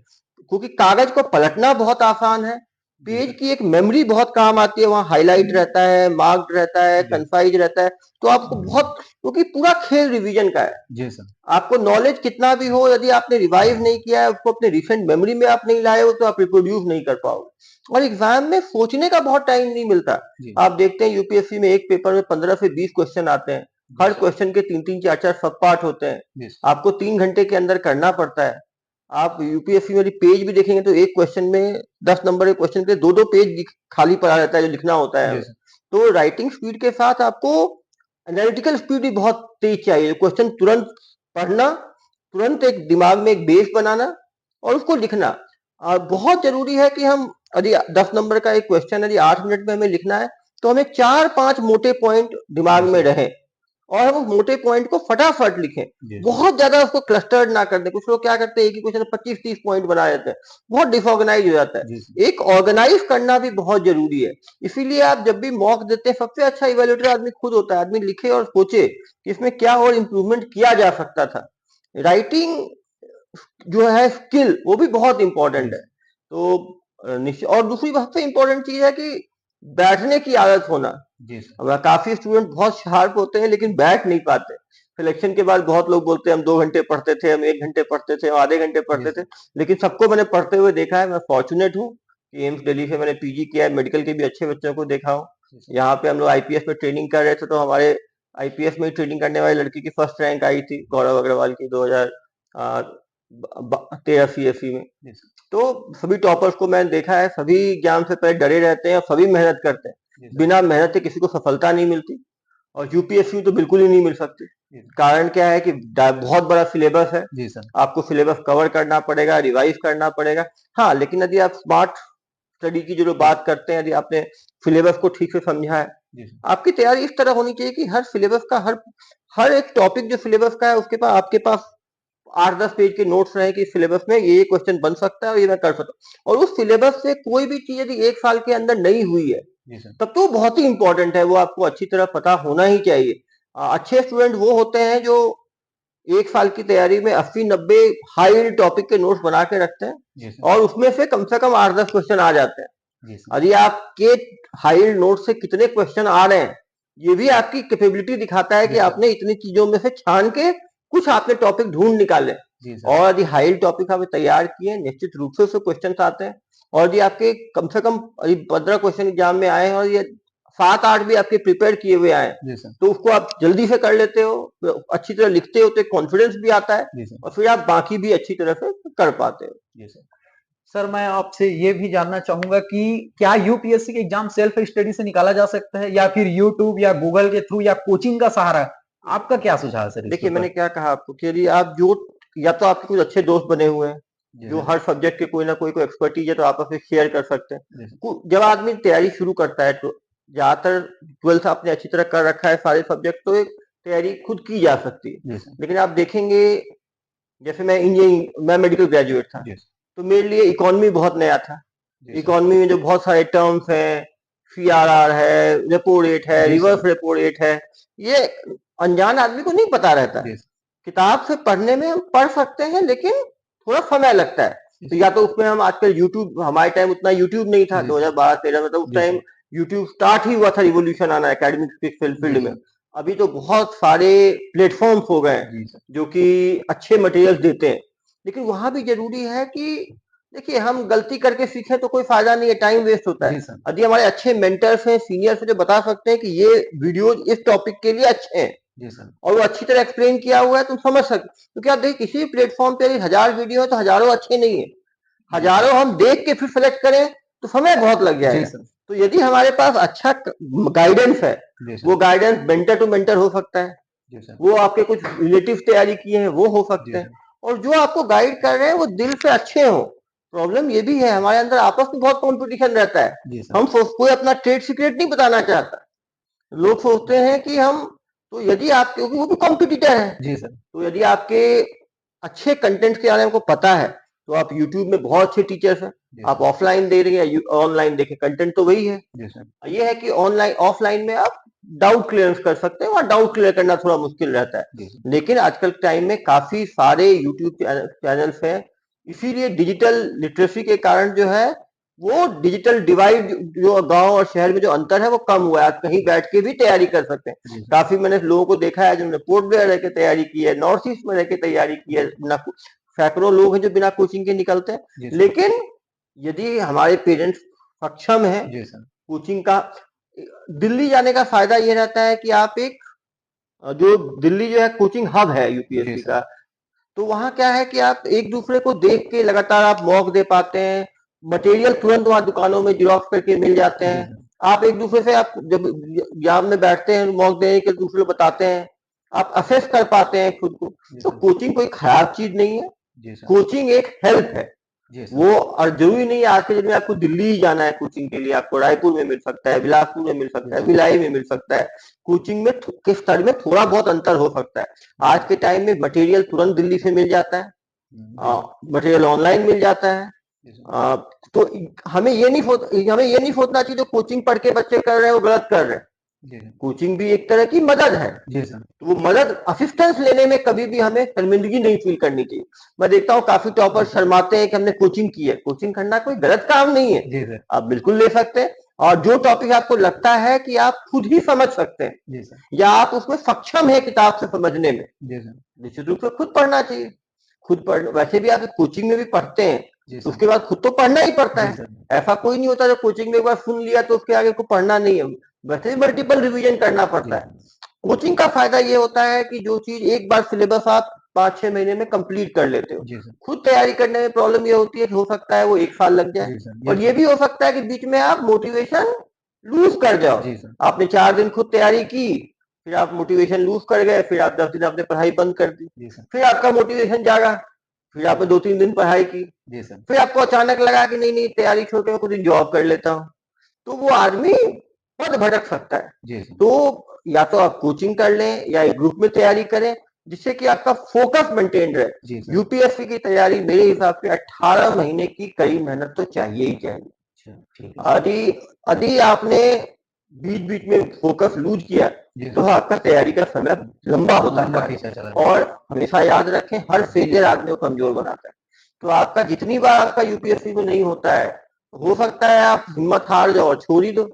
क्योंकि कागज को पलटना बहुत आसान है। पेज की एक मेमोरी बहुत काम आती है, वहां हाईलाइट रहता है, मार्क्ड रहता है, कंसाइज रहता है, तो आपको बहुत, क्योंकि पूरा खेल रिवीजन का है। जी सर। आपको नॉलेज कितना भी हो, यदि आपने रिवाइज नहीं किया है, उसको अपने रिसेंट मेमोरी में आप नहीं लाए हो, तो आप रिप्रोड्यूस नहीं कर पाओगे। और एग्जाम में सोचने का बहुत टाइम नहीं मिलता। आप देखते हैं यूपीएससी में एक पेपर में 15 से 20 क्वेश्चन आते हैं, हर क्वेश्चन के 3-3, 4-4 सब पार्ट होते हैं, आपको 3 घंटे के अंदर करना पड़ता है। आप यूपीएससी में पेज भी देखेंगे तो एक क्वेश्चन में 10 नंबर के क्वेश्चन के 2-2 पेज खाली पड़ा रहता है जो लिखना होता है। तो राइटिंग स्पीड के साथ आपको एनालिटिकल स्पीड भी बहुत तेज चाहिए, क्वेश्चन तुरंत पढ़ना, तुरंत एक दिमाग में एक बेस बनाना और उसको लिखना। बहुत जरूरी है कि हम, यदि 10 नंबर का एक क्वेश्चन यदि 8 मिनट में हमें लिखना है, तो हमें 4-5 मोटे पॉइंट दिमाग में रहे और हम उस मोटे पॉइंट को फटाफट लिखें, बहुत ज्यादा उसको क्लस्टर्ड ना कर दें। कुछ लोग क्या करते हैं, एक ही क्वेश्चन 25-30 पॉइंट बना देते हैं, बहुत डिसऑर्गेनाइज हो जाता है। एक ऑर्गेनाइज करना भी बहुत जरूरी है। इसीलिए आप जब भी मॉक देते हैं, सबसे अच्छा इवेल्युएटर आदमी खुद होता है। आदमी लिखे और सोचे कि इसमें क्या और इम्प्रूवमेंट किया जा सकता था। राइटिंग जो है स्किल, वो भी बहुत इंपॉर्टेंट है। तो और दूसरी सबसे इंपॉर्टेंट चीज है कि बैठने की आदत होना। काफी स्टूडेंट बहुत शार्प होते हैं लेकिन बैठ नहीं पाते। सिलेक्शन के बाद बहुत लोग बोलते हैं हम 2 घंटे पढ़ते थे, हम 1 घंटे पढ़ते थे, हम आधे घंटे पढ़ते थे, लेकिन सबको मैंने पढ़ते हुए देखा है। मैं फॉर्चुनेट हूँ कि एम्स दिल्ली से मैंने पीजी किया है, मेडिकल के भी अच्छे बच्चों को देखा हूँ। यहाँ पे हम लोग आईपीएस में ट्रेनिंग कर रहे थे, तो हमारे आईपीएस में ट्रेनिंग करने वाली लड़की की फर्स्ट रैंक आई थी, गौरव अग्रवाल की, 2013 सीएससी में। तो सभी टॉपर्स को मैंने देखा है, सभी एग्जाम से पहले डरे रहते हैं, सभी मेहनत करते हैं। बिना मेहनत के किसी को सफलता नहीं मिलती, और यूपीएससी तो बिल्कुल ही नहीं मिल सकती। कारण क्या है कि बहुत बड़ा सिलेबस है, आपको सिलेबस कवर करना पड़ेगा, रिवाइज करना पड़ेगा। हाँ, लेकिन यदि आप स्मार्ट स्टडी की जो बात करते हैं, यदि आपने सिलेबस को ठीक से समझा है, आपकी तैयारी इस तरह होनी चाहिए कि हर सिलेबस का, हर एक टॉपिक जो सिलेबस का है उसके पास, आपके पास 8-10 पेज के नोट्स रहे कि सिलेबस में ये क्वेश्चन बन सकता है और ये मैं कर सकता हूँ। और उस सिलेबस से कोई भी चीज यदि 1 साल के अंदर नहीं हुई है, तब तो बहुत ही इंपॉर्टेंट है, वो आपको अच्छी तरह पता होना ही चाहिए। अच्छे स्टूडेंट वो होते हैं जो 1 साल की तैयारी में 80-90 हाई टॉपिक के नोट्स बना के रखते हैं और उसमें से कम 8-10 क्वेश्चन आ जाते हैं। यदि आपके हाई नोट से कितने क्वेश्चन आ रहे हैं, ये भी आपकी कैपेबिलिटी दिखाता है कि आपने इतनी चीजों में से छान के कुछ आपने टॉपिक ढूंढ निकाले। और यदि हाई टॉपिक आपने तैयार किए, निश्चित रूप से उससे क्वेश्चन आते हैं। और यदि आपके कम से कम 15 क्वेश्चन एग्जाम में आए हैं और ये 7-8 भी आपके प्रिपेयर किए हुए आए, तो उसको आप जल्दी से कर लेते हो, अच्छी तरह लिखते हो, तो कॉन्फिडेंस भी आता है और फिर आप बाकी भी अच्छी तरह से कर पाते हो। सर, मैं आपसे ये भी जानना चाहूंगा कि क्या यूपीएससी के एग्जाम सेल्फ स्टडी से निकाला जा सकता है या फिर यूट्यूब या गूगल के थ्रू या कोचिंग का सहारा? आपका क्या सुझाव है सर? देखिए, मैंने क्या कहा आपको कि यदि आप जो, या तो आपके कुछ अच्छे दोस्त बने हुए हैं जो हर सब्जेक्ट के कोई ना कोई एक्सपर्टीज है, तो आपस में शेयर कर सकते हैं। जब आदमी तैयारी शुरू करता है, तो ज्यादातर 12th आपने अच्छी तरह कर रखा है सारे सब्जेक्ट, तो एक तैयारी खुद की जा सकती है। लेकिन आप देखेंगे, जैसे मैं मेडिकल ग्रेजुएट था, तो मेरे लिए इकोनॉमी बहुत नया था। इकोनॉमी में जो बहुत सारे टर्म्स हैं, सीआरआर है, रेपो रेट है, रिवर्स रेपो रेट है, ये अनजान आदमी को नहीं पता रहता है। किताब से पढ़ने में हम पढ़ सकते हैं, लेकिन थोड़ा समय लगता है। तो या तो उसमें हम आजकल यूट्यूब, हमारे टाइम उतना यूट्यूब नहीं था, 2012-13 में, तो उस टाइम यूट्यूब स्टार्ट ही हुआ था, रिवोल्यूशन आना एकेडमिक फील्ड में। अभी तो बहुत सारे प्लेटफॉर्म्स हो गए हैं जो कि अच्छे मटेरियल देते हैं, लेकिन वहां भी जरूरी है कि देखिए, हम गलती करके सीखें तो कोई फायदा नहीं है, टाइम वेस्ट होता है। यदि हमारे अच्छे मेंटर्स हैं, सीनियर्स हैं, जो बता सकते हैं कि ये वीडियो इस टॉपिक के लिए अच्छे हैं और वो अच्छी तरह एक्सप्लेन किया हुआ है, तुम समझ सकते। क्योंकि आप देखिए, किसी भी प्लेटफॉर्म पे 1000 वीडियो है तो हजारों अच्छे नहीं है, हजारों हम देख के फिर सेलेक्ट करें तो समय बहुत लग जाएगा। तो यदि हमारे पास अच्छा गाइडेंस है, वो गाइडेंस मेंटर टू मेंटर हो सकता है, वो आपके कुछ रिलेटिव तैयारी किए हैं वो हो सकते हैं, और जो आपको गाइड कर रहे हैं वो दिल से अच्छे हो। प्रॉब्लम ये भी है, हमारे अंदर आपस में बहुत कंपटीशन रहता है। हम कोई अपना ट्रेड सीक्रेट नहीं बताना चाहता, लोग सोचते हैं कि हम, तो यदि आप, क्योंकि वो भी कॉम्पिटिटर है, तो यदि आपके अच्छे कंटेंट के बारे में आपको पता है, तो आप यूट्यूब में बहुत अच्छे टीचर्स हैं, आप ऑफलाइन दे रहे हैं या ऑनलाइन देखें, कंटेंट तो वही है। ये है कि ऑनलाइन ऑफलाइन में आप डाउट क्लियरेंस कर सकते हैं, वहाँ डाउट क्लियर करना थोड़ा मुश्किल रहता है। लेकिन आजकल टाइम में काफी सारे यूट्यूब चैनल्स हैं, इसीलिए डिजिटल लिटरेसी के कारण जो है वो डिजिटल डिवाइड, जो गांव और शहर में जो अंतर है वो कम हुआ है। आप कहीं बैठ के भी तैयारी कर सकते हैं। काफी मैंने लोगों को देखा है जिन्होंने पोर्ट ब्लेयर रह के तैयारी की है, नॉर्थ ईस्ट में रह के तैयारी की है, सैकड़ों लोग हैं जो बिना कोचिंग के निकलते हैं। लेकिन यदि हमारे पेरेंट्स सक्षम है कोचिंग का, दिल्ली जाने का फायदा ये रहता है कि आप एक, जो दिल्ली जो है कोचिंग हब है यूपीएससी का, तो वहां क्या है कि आप एक दूसरे को देख के लगातार आप मॉक दे पाते हैं, मटेरियल तुरंत वहां दुकानों में जिरोक्स करके मिल जाते हैं। आप एक दूसरे से, आप जब एग्जाम में बैठते हैं मॉक देने के, दूसरे को बताते हैं, आप असेस कर पाते हैं खुद को। तो कोचिंग कोई खराब चीज नहीं है, कोचिंग एक हेल्प है वो। और जरूरी नहीं है आज के दिन में आपको दिल्ली ही जाना है कोचिंग के लिए, आपको रायपुर में मिल सकता है, बिलासपुर में मिल सकता है, भिलाई में मिल सकता है। कोचिंग में के स्तर में थोड़ा बहुत अंतर हो सकता है। आज के टाइम में मटेरियल तुरंत दिल्ली से मिल जाता है, मटेरियल ऑनलाइन मिल जाता है। तो हमें ये नहीं सोचना चाहिए जो कोचिंग पढ़ के बच्चे कर रहे हैं वो गलत कर रहे हैं। कोचिंग भी एक तरह की मदद है, तो वो मदद, असिस्टेंस लेने में कभी भी हमें शर्मिंदगी नहीं फील करनी चाहिए। मैं देखता हूँ काफी टॉपर शर्माते हैं कि हमने कोचिंग की है। कोचिंग करना कोई गलत काम नहीं है, आप बिल्कुल ले सकते हैं। और जो टॉपिक आपको लगता है कि आप खुद ही समझ सकते हैं या आप उसमें सक्षम है किताब से समझने में, निश्चित रूप से खुद पढ़ना चाहिए। खुद पढ़, वैसे भी आप कोचिंग में भी पढ़ते हैं तो उसके बाद खुद तो पढ़ना ही पड़ता है। ऐसा कोई नहीं होता जो कोचिंग में एक बार सुन लिया तो उसके आगे को पढ़ना नहीं है, वैसे भी मल्टीपल रिवीजन करना पड़ता है। कोचिंग का फायदा ये होता है कि जो चीज एक बार सिलेबस आप 5-6 महीने में कंप्लीट कर लेते हो। खुद तैयारी करने में प्रॉब्लम ये होती है कि हो सकता है वो 1 साल लग जाए, और ये भी हो सकता है कि बीच में आप मोटिवेशन लूज कर जाओ। आपने 4 दिन खुद तैयारी की, फिर आप मोटिवेशन लूज कर गए, फिर आप 10 दिन आपने पढ़ाई बंद कर दी, फिर आपका मोटिवेशन जागा, फिर आपने 2-3 दिन पढ़ाई की, फिर आपको अचानक लगा कि नहीं नहीं तैयारी छोड़ के मैं कुछ दिन जॉब कर लेता हूँ, तो वो आदमी पद भटक सकता है। तो या तो आप कोचिंग कर लें या एक ग्रुप में तैयारी करें जिससे कि आपका फोकस मेंटेन रहे। यूपीएससी की तैयारी मेरे हिसाब से 18 महीने की कड़ी मेहनत तो चाहिए ही चाहिए। यदि आपने बीच बीच में फोकस लूज किया तो आपका तैयारी का समय लंबा होता है। और हमेशा याद रखें, हर फेलियर आदमी को कमजोर बनाता है। तो आपका जितनी बार आपका यूपीएससी में नहीं होता है, हो सकता है आप हिम्मत हार जाओ और छोड़ ही दो।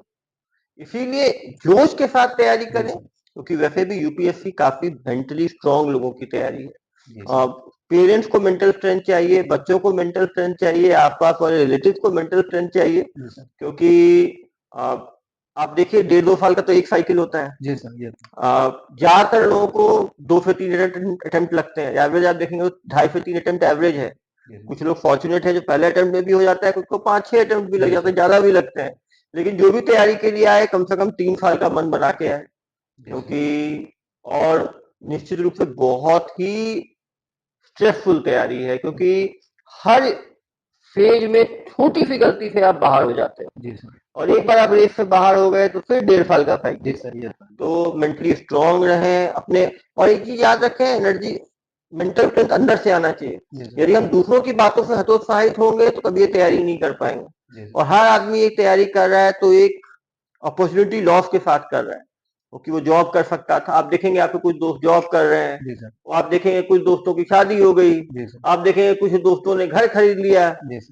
इसीलिए जोश के साथ तैयारी करें, क्योंकि वैसे भी यूपीएससी काफी मेंटली स्ट्रांग लोगों की तैयारी है। पेरेंट्स को मेंटल स्ट्रेंथ चाहिए, बच्चों को मेंटल स्ट्रेंथ चाहिए, आसपास वाले रिलेटिव को मेंटल स्ट्रेंथ चाहिए, क्योंकि आप देखिए 1.5-2 साल का तो एक साइकिल होता है। ज्यादातर लोगों को 2 से 3 अटेम्प्ट लगते हैं, एवरेज आप देखेंगे 2.5 से 3 अटेम्प्ट एवरेज है। कुछ लोग फॉर्चुनेट है जो पहले अटेम्प्ट में भी हो जाता है, कुछ को 5-6 अटेम्प्ट भी लग जाते हैं, ज्यादा भी लगते हैं। लेकिन जो भी तैयारी के लिए आए कम से कम 3 साल का मन बना के आए, क्योंकि और निश्चित रूप से बहुत ही स्ट्रेसफुल तैयारी है, क्योंकि हर फेज में छोटी सी गलती से आप बाहर हो जाते हैं, और एक बार आप रेस से बाहर हो गए तो फिर 1.5 साल का साइकिल। तो मेंटली स्ट्रांग रहें अपने, और एक चीज याद रखें, एनर्जी, मेंटल स्ट्रेंथ अंदर से आना चाहिए। यदि हम दूसरों की बातों से हतोत्साहित होंगे तो कभी ये तैयारी नहीं कर पाएंगे। और हर आदमी एक तैयारी कर रहा है तो एक अपॉर्चुनिटी लॉस के साथ कर रहा है, क्योंकि वो जॉब कर सकता था। आप देखेंगे आपके कुछ दोस्त जॉब कर रहे हैं, आप देखेंगे कुछ दोस्तों की शादी हो गई, आप देखेंगे कुछ दोस्तों ने घर खरीद लिया,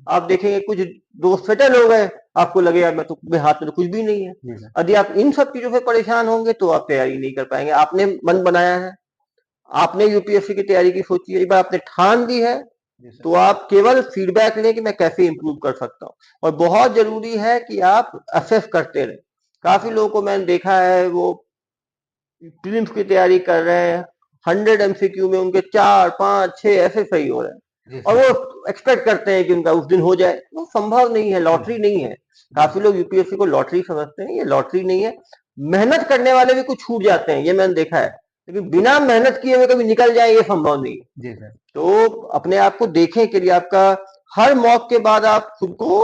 आप देखेंगे कुछ दोस्त सेटल हो गए, आपको लगेगा मैं तो मेरे हाथ में तो कुछ भी नहीं है। यदि आप इन सब चीजों से परेशान होंगे तो आप तैयारी नहीं कर पाएंगे। आपने मन बनाया है, आपने यूपीएससी की तैयारी की सोची है, एक बार आपने ठान दी है, तो आप केवल फीडबैक लें कि मैं कैसे इंप्रूव कर सकता हूँ। और बहुत जरूरी है कि आप असेस करते रहें। काफी लोगों को मैंने देखा है वो प्रीलिम्स की तैयारी कर रहे हैं, 100 एमसीक्यू में उनके 4-5-6 ऐसे सही हो रहे हैं, और वो एक्सपेक्ट करते हैं कि उनका उस दिन हो जाए। वो संभव नहीं है, लॉटरी नहीं है। काफी लोग यूपीएससी को लॉटरी समझते हैं, ये लॉटरी नहीं है। मेहनत करने वाले भी कुछ छूट जाते हैं, ये मैंने देखा है, लेकिन बिना मेहनत किए हुए कभी निकल जाए ये संभव नहीं है। तो अपने आप को देखें कि लिए आपका हर मॉक के बाद आप खुद को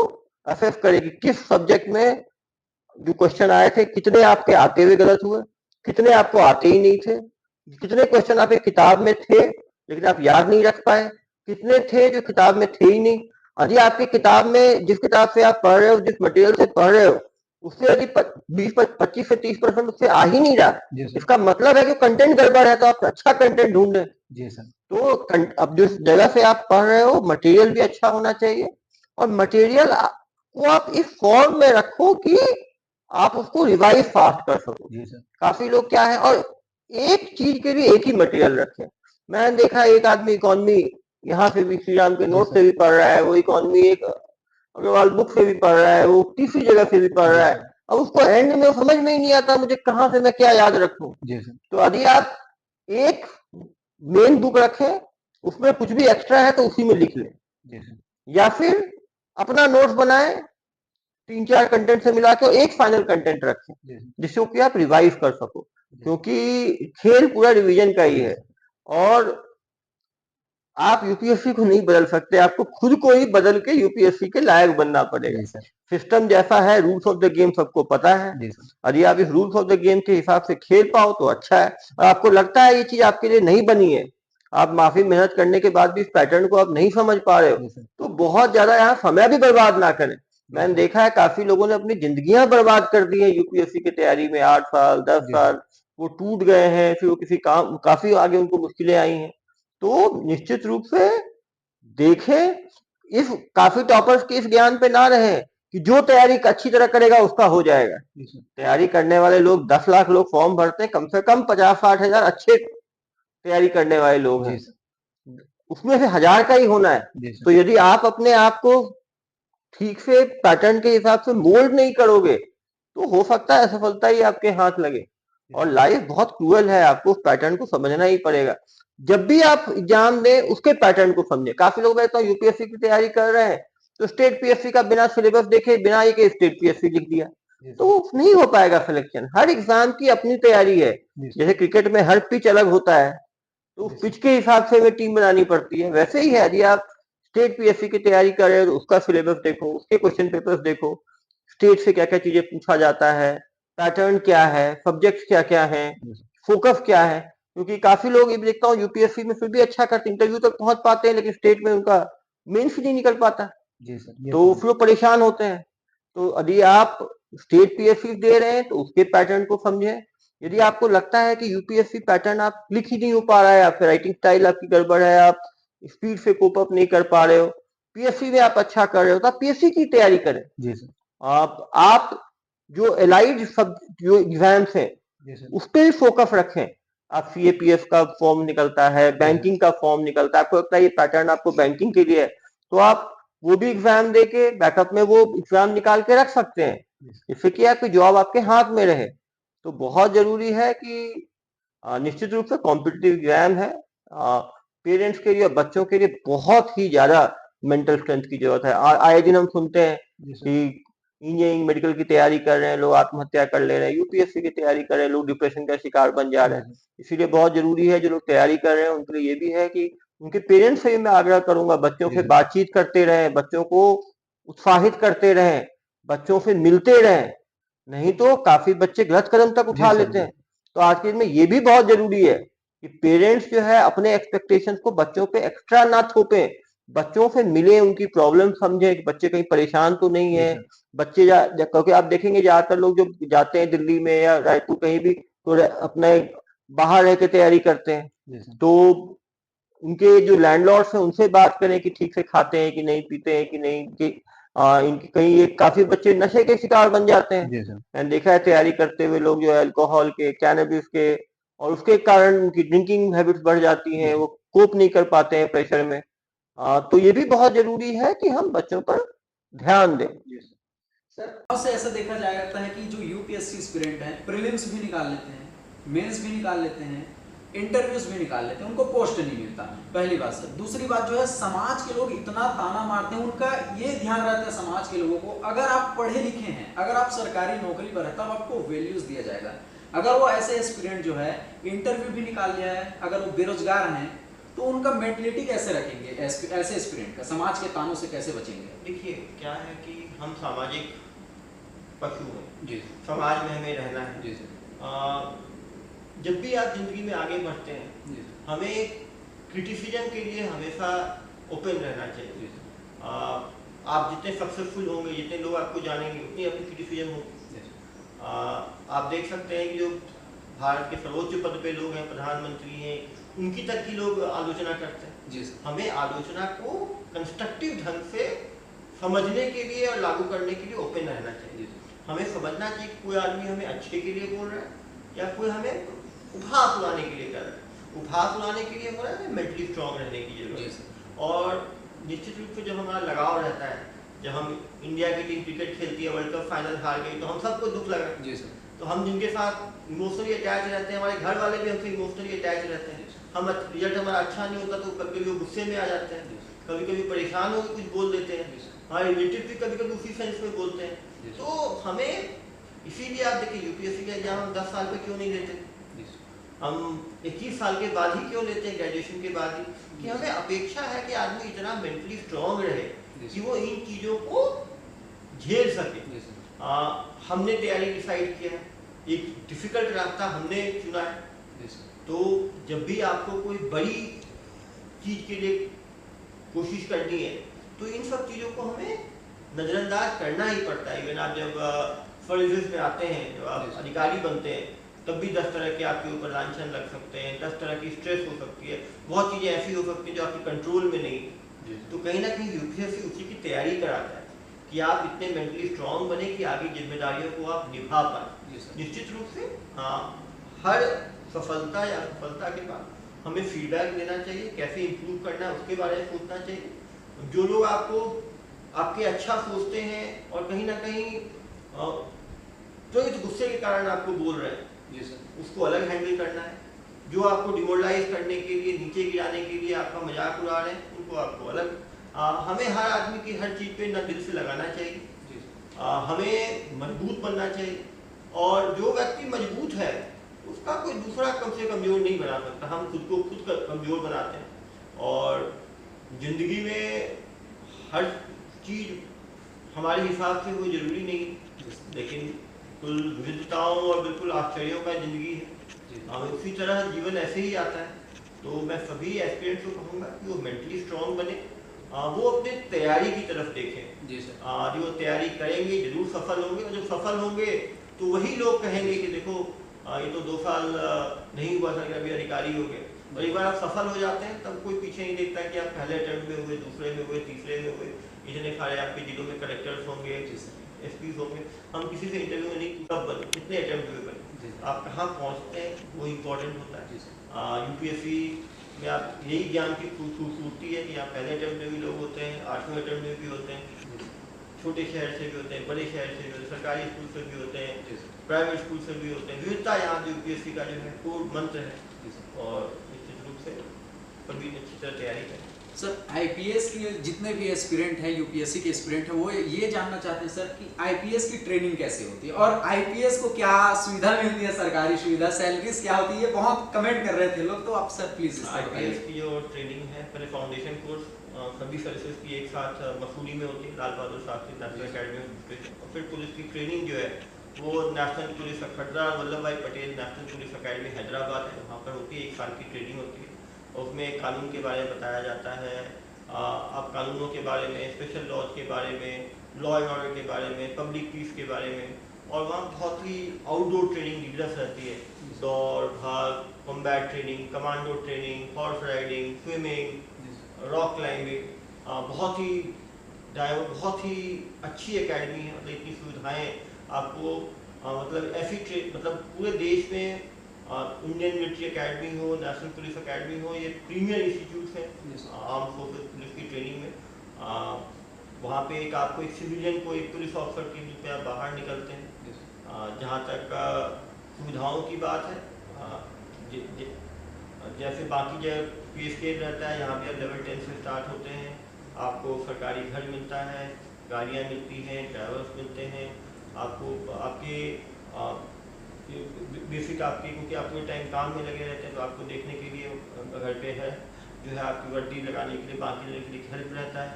असेस करें कि किस सब्जेक्ट में जो क्वेश्चन आए थे कितने आपके आते हुए गलत हुए, कितने आपको आते ही नहीं थे, कितने क्वेश्चन आपके किताब में थे लेकिन आप याद नहीं रख पाए, कितने थे जो किताब में थे ही नहीं। यदि आपकी किताब में, जिस किताब से आप पढ़ रहे हो, जिस मटेरियल से पढ़ रहे हो, उससे यदि 25 से 30% उससे आ ही नहीं रहा, जी सर। इसका मतलब है कि कंटेंट गड़बड़ है, तो आप अच्छा कंटेंट ढूंढें। जी सर। तो अब जिस जगह से आप पढ़ रहे हो मटेरियल भी अच्छा होना चाहिए, और मटेरियल को आप इस फॉर्म में रखो कि आप उसको रिवाइज फास्ट कर सको। जी सर। काफी लोग क्या है, और एक चीज के लिए एक ही मटेरियल रखें। मैंने देखा एक आदमी इकोनॉमी यहाँ से भी श्री राम के जी नोट सर। से भी पढ़ रहा है, वो इकोनॉमी एक अग्रवाल बुक से भी पढ़ रहा है, वो तीसरी जगह से भी पढ़ जी रहा है। सर। अब उसको एंड में समझ में ही नहीं आता मुझे कहाँ से मैं क्या याद रखूं। जी सर। तो यदि आप एक मेन बुक रखें, उसमें कुछ भी एक्स्ट्रा है तो उसी में लिख लें, जी सर। या फिर अपना नोट्स बनाएं 3-4 कंटेंट से मिला के, और एक फाइनल कंटेंट रखें जी सर। जिससे कि आप रिवाइज कर सको, जी सर। क्योंकि खेल पूरा रिवीजन का ही जी है। सर। और आप यूपीएससी को नहीं बदल सकते, आपको खुद को ही बदल के यूपीएससी के लायक बनना पड़ेगा। जी सर। सिस्टम जैसा है, रूल्स ऑफ द गेम सबको पता है। जी सर। यदि आप इस रूल्स ऑफ द गेम के हिसाब से खेल पाओ तो अच्छा है, और आपको लगता है ये चीज आपके लिए नहीं बनी है, आप माफी मेहनत करने के बाद भी इस पैटर्न को आप नहीं समझ पा रहे हो, जी सर। तो बहुत ज्यादा यहाँ समय भी बर्बाद ना करें। जी मैंने सर। देखा है काफी लोगों ने अपनी जिंदगियां बर्बाद कर दी है यूपीएससी की तैयारी में, 8 साल 10 जी सर। साल वो टूट गए हैं, फिर वो किसी काम काफी आगे उनको मुश्किलें आई हैं। तो निश्चित रूप से देखें, इस काफी टॉपर्स के इस ज्ञान पे ना रहे कि जो तैयारी अच्छी तरह करेगा उसका हो जाएगा। जी सर। तैयारी करने वाले लोग 10 लाख लोग फॉर्म भरते हैं, कम से कम 50-60 हजार अच्छे तैयारी करने वाले लोग जी हैं, सर। उसमें से 1000 का ही होना है। जी सर। तो यदि आप अपने आप को ठीक से पैटर्न के हिसाब से मोल्ड नहीं करोगे, तो हो सकता है असफलता ही आपके हाथ लगे। और लाइफ बहुत क्रूअल है, आपको उस पैटर्न को समझना ही पड़ेगा। जब भी आप एग्जाम दें उसके पैटर्न को समझे। काफी लोग कहते हैं यूपीएससी की तैयारी कर रहे हैं तो स्टेट पीएससी का बिना सिलेबस देखे, बिना एक स्टेट पीएससी लिख दिया, जी सर। तो नहीं हो पाएगा सिलेक्शन। हर एग्जाम की अपनी तैयारी है। जी सर। जैसे क्रिकेट में हर पिच अलग होता है, तो जी उस सर। पिच के हिसाब से हमें टीम बनानी पड़ती है। वैसे ही है, यदि आप स्टेट पीएससी की तैयारी कर रहे हो तो उसका सिलेबस देखो, उसके क्वेश्चन पेपर्स देखो, स्टेट से क्या क्या चीजें पूछा जाता है, पैटर्न क्या है, सब्जेक्ट क्या क्या है, जी सर। फोकस क्या है। क्योंकि काफी लोग ये भी देखता हूँ यूपीएससी में फिर भी अच्छा करते, इंटरव्यू तक पहुंच पाते हैं, लेकिन स्टेट में उनका मेंस ही नहीं निकल पाता, जी सर। ये तो तो है। फिर वो परेशान होते हैं। तो यदि आप स्टेट पीएससी दे रहे हैं तो उसके पैटर्न को समझें। यदि आपको लगता है कि यूपीएससी पैटर्न आप क्लिक ही नहीं हो पा रहा है, आपकी राइटिंग स्टाइल आपकी गड़बड़ है, आप स्पीड से कोप अप नहीं कर पा रहे हो, पीएससी में आप अच्छा कर रहे हो, तो आप पीएससी की तैयारी करें। जी सर। आप जो एलाइड सब जो एग्जाम्स हैं जी सर। उस पर भी फोकस रखें। आप सीएपीएफ का फॉर्म निकलता है, जी सर। बैंकिंग का फॉर्म निकलता है, आपको लगता है ये पैटर्न आपको बैंकिंग के लिए है, तो आप वो भी एग्जाम दे के बैकअप में वो एग्जाम निकाल के रख सकते हैं, जी सर। जिससे कि आपकी जॉब आपके हाथ में रहे। तो बहुत जरूरी है कि निश्चित रूप से कॉम्पिटिटिव एग्जाम है, पेरेंट्स के लिए, बच्चों के लिए बहुत ही ज्यादा मेंटल स्ट्रेंथ की जरूरत है। आए दिन हम सुनते हैं जी सर। कि इंजीनियरिंग मेडिकल की तैयारी कर रहे हैं लोग आत्महत्या कर ले रहे हैं, यूपीएससी की तैयारी कर रहे हैं लोग डिप्रेशन का शिकार बन जा रहे जी हैं। सर। इसीलिए बहुत जरूरी है जो लोग तैयारी कर रहे हैं उनके लिए ये भी है कि उनके पेरेंट्स से भी मैं आग्रह करूंगा, बच्चों जी से सर। बातचीत करते रहें, बच्चों को उत्साहित करते रहें, बच्चों से मिलते रहें। नहीं तो काफी बच्चे गलत कदम तक जी उठा सर। लेते जी। हैं। तो आज के दिन में ये भी बहुत जरूरी है कि पेरेंट्स जो है अपने एक्सपेक्टेशंस को बच्चों पे एक्स्ट्रा ना थोपें, बच्चों से मिले, उनकी प्रॉब्लम समझें कि बच्चे कहीं परेशान तो नहीं जी है। सर। बच्चे क्योंकि आप देखेंगे ज्यादातर लोग जो जाते हैं दिल्ली में या रायपुर कहीं भी, तो अपने बाहर रह के तैयारी करते हैं। जी सर। तो उनके जो लैंडलॉर्ड्स हैं उनसे बात करें कि ठीक से खाते हैं कि नहीं, पीते हैं कि नहीं, कि इनकी कहीं ये काफी बच्चे नशे के शिकार बन जाते हैं। जी सर। मैंने देखा है तैयारी करते हुए लोग जो है अल्कोहल के, कैनबिस के, और उसके कारण उनकी ड्रिंकिंग हैबिट्स बढ़ जाती जी हैं, सर। वो कोप नहीं कर पाते हैं प्रेशर में। तो ये भी बहुत जरूरी है कि हम बच्चों पर ध्यान दें। जी सर। सर बहुत से ऐसा देखा जाता है कि जो यूपीएससी एस्पिरेंट हैं प्रीलिम्स भी निकाल लेते हैं, मेंस भी निकाल लेते हैं, इंटरव्यूज भी निकाल लेते हैं, उनको पोस्ट नहीं मिलता। पहली बात सर। दूसरी बात जो है, समाज के लोग इतना ताना मारते हैं, उनका ये ध्यान रहता है समाज के लोगों को, अगर आप पढ़े लिखे हैं, अगर आप सरकारी नौकरी पर है, तब आपको वैल्यूज दिया जाएगा। अगर वो ऐसे एस्पिरेंट जो है इंटरव्यू भी निकाल लिया है, अगर वो बेरोजगार हैं, तो उनका मेंटलिटी कैसे रखेंगे, ऐसे एस्पिरेंट का समाज के तानों से कैसे बचेंगे? देखिए क्या है कि हम सामाजिक पशु हैं जी समाज में हमें रहना है जी सर। जब भी आप जिंदगी में आगे बढ़ते हैं जी हमें क्रिटिसिज्म के लिए हमेशा ओपन रहना चाहिए। जी आप जितने सक्सेसफुल होंगे, जितने लोग आपको जानेंगे, उतनी अपनी क्रिटिसिज्म होगी। आप देख सकते हैं कि जो भारत के सर्वोच्च पद पे लोग हैं, प्रधानमंत्री हैं, उनकी तक की लोग आलोचना करते हैं। जी सर। हमें आलोचना को कंस्ट्रक्टिव ढंग से समझने के लिए और लागू करने के लिए ओपन रहना चाहिए। हमें समझना चाहिए कि कोई आदमी हमें अच्छे के लिए बोल रहा है या कोई हमें उपहास उड़ाने के लिए कर रहा है। उपहास उड़ाने के लिए हो रहा है, मेंटली स्ट्रांग रहने की जरूरत है। और निश्चित रूप से जब हमारा लगाव रहता है, जब हम इंडिया की टीम क्रिकेट खेलती है, वर्ल्ड कप फाइनल हार गई, तो हम सबको दुख लगा। जी सर। तो हम जिनके साथ इमोशनली अटैच रहते हैं, हमारे घर वाले भी हमसे इमोशनली अटैच रहते हैं। हम रिजल्ट हमारा अच्छा नहीं होता तो कभी कभी वो गुस्से में आ जाते हैं, कभी कभी परेशान होकर कुछ बोल देते हैं, हमारे रिलेटिव भी कभी कभी उसी सेंस में बोलते हैं। तो हमें इसीलिए आप देखिए यूपीएससी का एग्जाम हम 10 साल पे क्यों नहीं देते, हम 21 साल के बाद ही क्यों लेते हैं, ग्रेजुएशन के बाद ही, कि हमें अपेक्षा है कि आदमी इतना मेंटली स्ट्रांग रहे कि वो इन चीज़ों को झेल सके। हमने तैयारी डिसाइड किया है, एक डिफिकल्ट रास्ता हमने चुना है। तो जब भी आपको कोई बड़ी चीज के लिए कोशिश करनी है तो इन सब चीज़ों को हमें नज़रअंदाज करना ही पड़ता है। इवन आप जब सर्विसेज में आते हैं, जब आप अधिकारी बनते हैं, तब भी 10 तरह के आपके ऊपर लांछन लग सकते हैं, 10 तरह की स्ट्रेस हो सकती है, बहुत चीज़ें ऐसी हो सकती हैं जो आपके कंट्रोल में नहीं है। तो कहीं ना कहीं यूपीएससी उसी की तैयारी कराता है कि आप इतने मेंटली स्ट्रांग बने कि आगे जिम्मेदारियों को आप निभा पाए। निश्चित रूप से हाँ, हर सफलता या असफलता के बाद हमें फीडबैक देना चाहिए, कैसे इम्प्रूव करना है उसके बारे में सोचना चाहिए। जो लोग आपको आपके अच्छा सोचते हैं और कहीं ना कहीं तो इस गुस्से के कारण आपको बोल रहे हैं, उसको अलग हैंडल करना है। जो आपको डिमोरलाइज करने के लिए, नीचे गिराने के लिए आपका मजाक उड़ा रहे हैं, उनको आपको अलग। हमें हर आदमी की हर चीज़ पे न दिल से लगाना चाहिए, हमें मजबूत बनना चाहिए। और जो व्यक्ति मजबूत है उसका कोई दूसरा कम से कमज़ोर नहीं बना सकता, हम खुद को खुद कमज़ोर बनाते हैं। और ज़िंदगी में हर चीज़ हमारे हिसाब से वो ज़रूरी नहीं, लेकिन कुल विविधताओं और बिल्कुल आश्चर्यों का ज़िंदगी है। उसी तरह जीवन ऐसे ही आता है। तो मैं सभी एस्पिरेंट्स को कहूँगा कि वो मेंटली स्ट्रांग बने, वो अपने तैयारी की तरफ देखें। जी सर। जो तैयारी करेंगे जरूर सफल होंगे, और जब सफल होंगे तो वही लोग कहेंगे कि देखो ये तो 2 साल नहीं हुआ था कि अभी अधिकारी हो गए। और एक बार आप सफल हो जाते हैं तब कोई पीछे नहीं देखता कि आप पहले अटेम्प्ट में हुए, दूसरे में हुए, तीसरे में हुए। इतने सारे आपके जिलों में कलेक्टर्स होंगे, एसपीज होंगे, हम किसी से इंटरव्यू में नहीं कब बने, कितने अटेम्प्ट हुए बने, आप कहाँ पहुँचते हैं वो इम्पोर्टेंट होता है। यूपीएससी में आप यही ज्ञान की खूबसूरती है कि आप पहले अटेम्प्ट में भी लोग होते हैं, 8वें अटेम्प्ट में भी होते हैं, छोटे शहर से भी होते हैं, बड़े शहर से भी होते हैं, सरकारी स्कूल से भी होते हैं, प्राइवेट स्कूल से भी होते हैं। विविधता यहाँ यूपीएससी का जो है कोर मंत्र है। और निश्चित रूप से कभी अच्छी तरह तैयारी करें। सर आईपीएस के जितने भी एस्पिरेंट हैं, यूपीएससी के एस्पिरेंट हैं, वो ये जानना चाहते हैं सर कि आईपीएस की ट्रेनिंग कैसे होती है और आईपीएस को क्या सुविधा मिलती है, सरकारी सुविधा, सैलरीज क्या होती है, बहुत कमेंट कर रहे थे लोग। तो आप सर प्लीज आईपीएस की जो ट्रेनिंग है, पहले फाउंडेशन कोर्स सभी सर्विसेज की एक साथ मसूरी में होती है, लाल बहादुर शास्त्री नेशनल अकेडमी में। और फिर पुलिस की ट्रेनिंग जो है वो नेशनल पुलिस सरदार वल्लभ भाई Patel national police academy Hyderabad है, वहाँ पर होती है। 1 साल की ट्रेनिंग होती है और उसमें कानून के बारे में बताया जाता है, आप कानूनों के बारे में, स्पेशल लॉज के बारे में, लॉ एंड ऑर्डर के बारे में, पब्लिक पीस के बारे में। और वहाँ बहुत ही आउटडोर ट्रेनिंग डिग्रेस रहती है, दौड़ भाग, combat training, commando training, horse riding, swimming, rock climbing. बहुत ही अच्छी एकेडमी है, मतलब इतनी सुविधाएं आपको मतलब ऐसी मतलब पूरे देश में इंडियन मिलिट्री एकेडमी हो, नेशनल पुलिस एकेडमी हो, ये प्रीमियर इंस्टीट्यूट है आर्म फोर्सेस पुलिस की ट्रेनिंग में। वहाँ पे आपको एक सिविलियन को एक पुलिस ऑफिसर के रूप में आप बाहर निकलते हैं। जहाँ तक सुविधाओं की बात है, जैसे बाकी जगह पे स्केल रहता है, यहाँ पे लेवल 10 से स्टार्ट होते हैं। आपको सरकारी घर मिलता है, गाड़ियाँ मिलती हैं, ड्राइवर्स मिलते हैं, आपको आपके बेसिक आपकी, क्योंकि आप पूरे टाइम काम में लगे रहते हैं तो आपको देखने के लिए घर पे है जो है आपकी वर्दी लगाने के लिए, बाकी लेने के लिए हेल्प रहता है।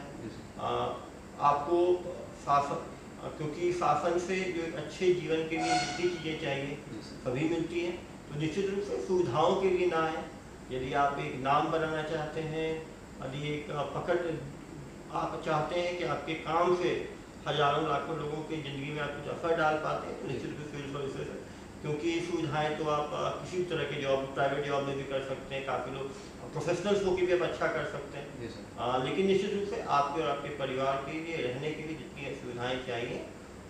आपको शासन, क्योंकि शासन से जो एक अच्छे जीवन के लिए जितनी चीज़ें चाहिए सभी मिलती हैं, तो निश्चित रूप से सुविधाओं के लिए ना है। यदि आप एक नाम बनाना चाहते हैं, यदि एक पकड़ आप चाहते हैं कि आपके काम से हजारों लाखों लोगों की ज़िंदगी में आप कुछ असर डाल पाते हैं, तो निश्चित रूप से सिविल सर्विसेज है। क्योंकि सुविधाएं तो आप किसी भी तरह के जॉब, प्राइवेट जॉब में भी कर सकते हैं, काफ़ी लोग प्रोफेशनल्स होकर भी आप अच्छा कर सकते हैं। जी सर। लेकिन निश्चित रूप से आपके और आपके परिवार के लिए रहने के लिए जितनी सुविधाएं चाहिए,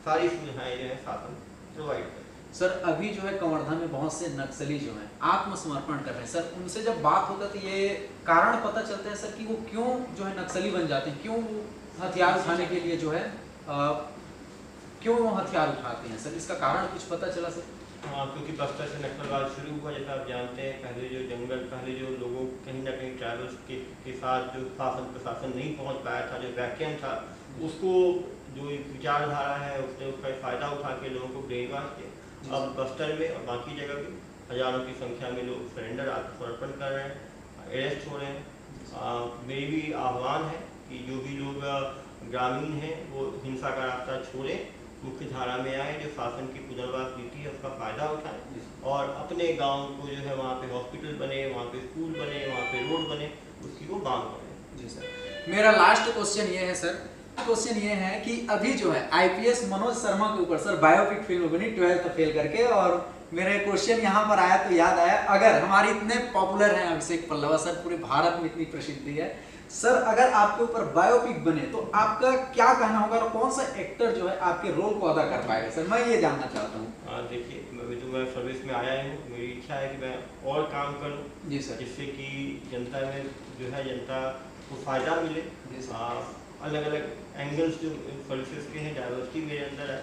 सारी सुविधाएं जो है शासन प्रोवाइड करें। सर अभी जो है कवर्धा में बहुत से नक्सली जो हैं आत्मसमर्पण कर रहे हैं सर, उनसे जब बात होता है तो ये कारण पता चलता है सर कि वो क्यों जो है नक्सली बन जाते हैं, क्यों वो हथियार उठाने के लिए जो है क्यों वो हथियार उठाते हैं सर, इसका कारण कुछ पता चला सर? हाँ, क्योंकि बस्तर से नक्सलवाद शुरू हुआ, जैसा आप जानते हैं। पहले जो जंगल, पहले जो लोगों कहीं ना कहीं ट्राइबल्स के साथ जो शासन प्रशासन नहीं पहुंच पाया था, जो वैक्यूम था, उसको जो एक विचारधारा है उसने उसका फ़ायदा उठा के लोगों को ब्रेन वॉश किया। अब बस्तर में और बाकी जगह भी हजारों की संख्या में लोग सरेंडर, आत्मसमर्पण कर रहे हैं, अरेस्ट हो रहे हैं। मेरी भी आह्वान है कि जो भी लोग ग्रामीण हैं वो हिंसा का रास्ता छोड़ें, मुख्य धारा में आए, जो शासन की पुनर्वास नीति है उसका फ़ायदा उठाएं और अपने गांव को जो है वहाँ पे हॉस्पिटल बने, वहाँ पे स्कूल बने, वहाँ पे रोड बने, उसकी वो मांग करें। जी सर। मेरा लास्ट क्वेश्चन ये है सर, क्वेश्चन ये है कि अभी जो है आईपीएस मनोज शर्मा के ऊपर सर बायोपिक फिल्म बनी 12th फेल करके, और मेरे क्वेश्चन यहाँ पर आया तो याद आया, अगर हमारे इतने पॉपुलर हैं अभिषेक पल्लवा सर, पूरे भारत में इतनी प्रसिद्धि है सर, अगर आपके ऊपर बायोपिक बने तो आपका क्या कहना होगा और कौन सा एक्टर जो है आपके रोल को अदा कर पाएगा सर, मैं ये जानना चाहता हूँ। देखिए, मैं सर्विस में आया हूँ, मेरी इच्छा है कि मैं और काम करूँ जी सर। जिससे कि जनता में जो है जनता को फ़ायदा मिले। अलग अलग एंगल्स जो सर्विसेज के हैं, डाइवर्सिटी मेरे अंदर है।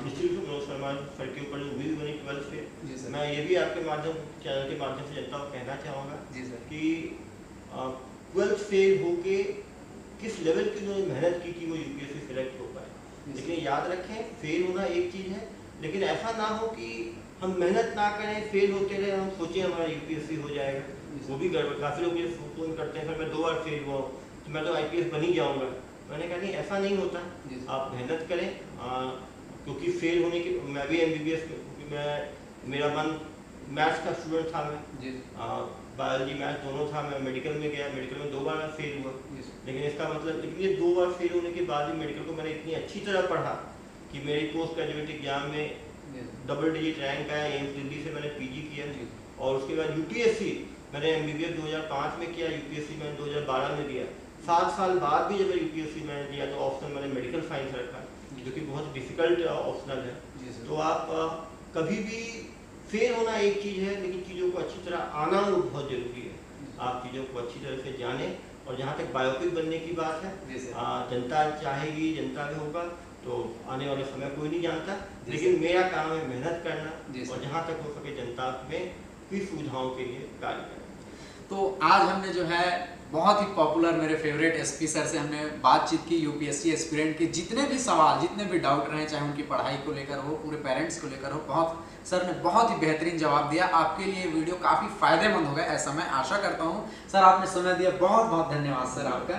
निश्चित रूप से मनोज शर्मा सर के ऊपर जो मूवी बनी 12th फेल, मैं ये भी आपके माध्यम, चैनल के माध्यम से जनता को कहना चाहूँगा कि 12th फेल होके किस लेवल की उन्होंने मेहनत की कि वो यूपीएससी सिलेक्ट हो पाए। लेकिन याद रखें, फेल होना एक चीज़ है, लेकिन ऐसा ना हो कि हम मेहनत ना करें, फेल होते रहे, हम सोचें हमारा यूपीएससी हो जाएगा, वो भी गड़बड़। काफ़ी लोग ये फोन करते हैं, फिर मैं 2 बार फेल हुआ हूँ तो मैं तो आईपीएस बन ही जाऊँगा। मैंने कहा नहीं, ऐसा नहीं होता, आप मेहनत करें। क्योंकि फेल होने के, मैं भी एमबीबीएस, मेरा मन मैथ्स का स्टूडेंट था, मैं बायोलॉजी मैथ्स दोनों था, मैं मेडिकल में गया, मेडिकल में 2 बार मैं फेल हुआ। लेकिन इसका मतलब, लेकिन ये 2 बार फेल होने के बाद भी मेडिकल को मैंने इतनी अच्छी तरह पढ़ा कि मेरी पोस्ट ग्रेजुएट एग्जाम में डबल डिजिट रैंक आया। एम्स दिल्ली से मैंने पीजी किया और उसके बाद यूपीएससी मैंने एमबीबीएस 2005 में किया, यूपीएससी मैंने 2012 में दिया। 7 साल बाद भी जब यूपीएससी मैंने दिया तो ऑप्शन मैंने मेडिकल साइंस रखा, जो कि बहुत डिफिकल्ट ऑप्शनल है। तो आप कभी भी, फेल होना एक चीज़ है, लेकिन चीज़ों को अच्छी तरह आना वो बहुत ज़रूरी है। आप चीज़ों को अच्छी तरह से जानें। और जहाँ तक बायोपिक बनने की बात है, जनता चाहेगी, जनता में होगा तो आने वाले समय कोई नहीं जानता, लेकिन मेरा काम है मेहनत करना और जहाँ तक हो सके जनता में की सुविधाओं के लिए कार्य करना। तो आज हमने जो है बहुत ही पॉपुलर, मेरे फेवरेट एसपी सर से हमने बातचीत की, यूपीएससी एस्पिरेंट के जितने भी सवाल, जितने भी डाउट रहे, चाहे उनकी पढ़ाई को लेकर हो, पूरे पेरेंट्स को लेकर हो, बहुत सर ने बहुत ही बेहतरीन जवाब दिया। आपके लिए वीडियो काफ़ी फायदेमंद होगा ऐसा मैं आशा करता हूँ। सर आपने समय दिया, बहुत बहुत धन्यवाद सर आपका,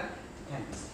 थैंक्स।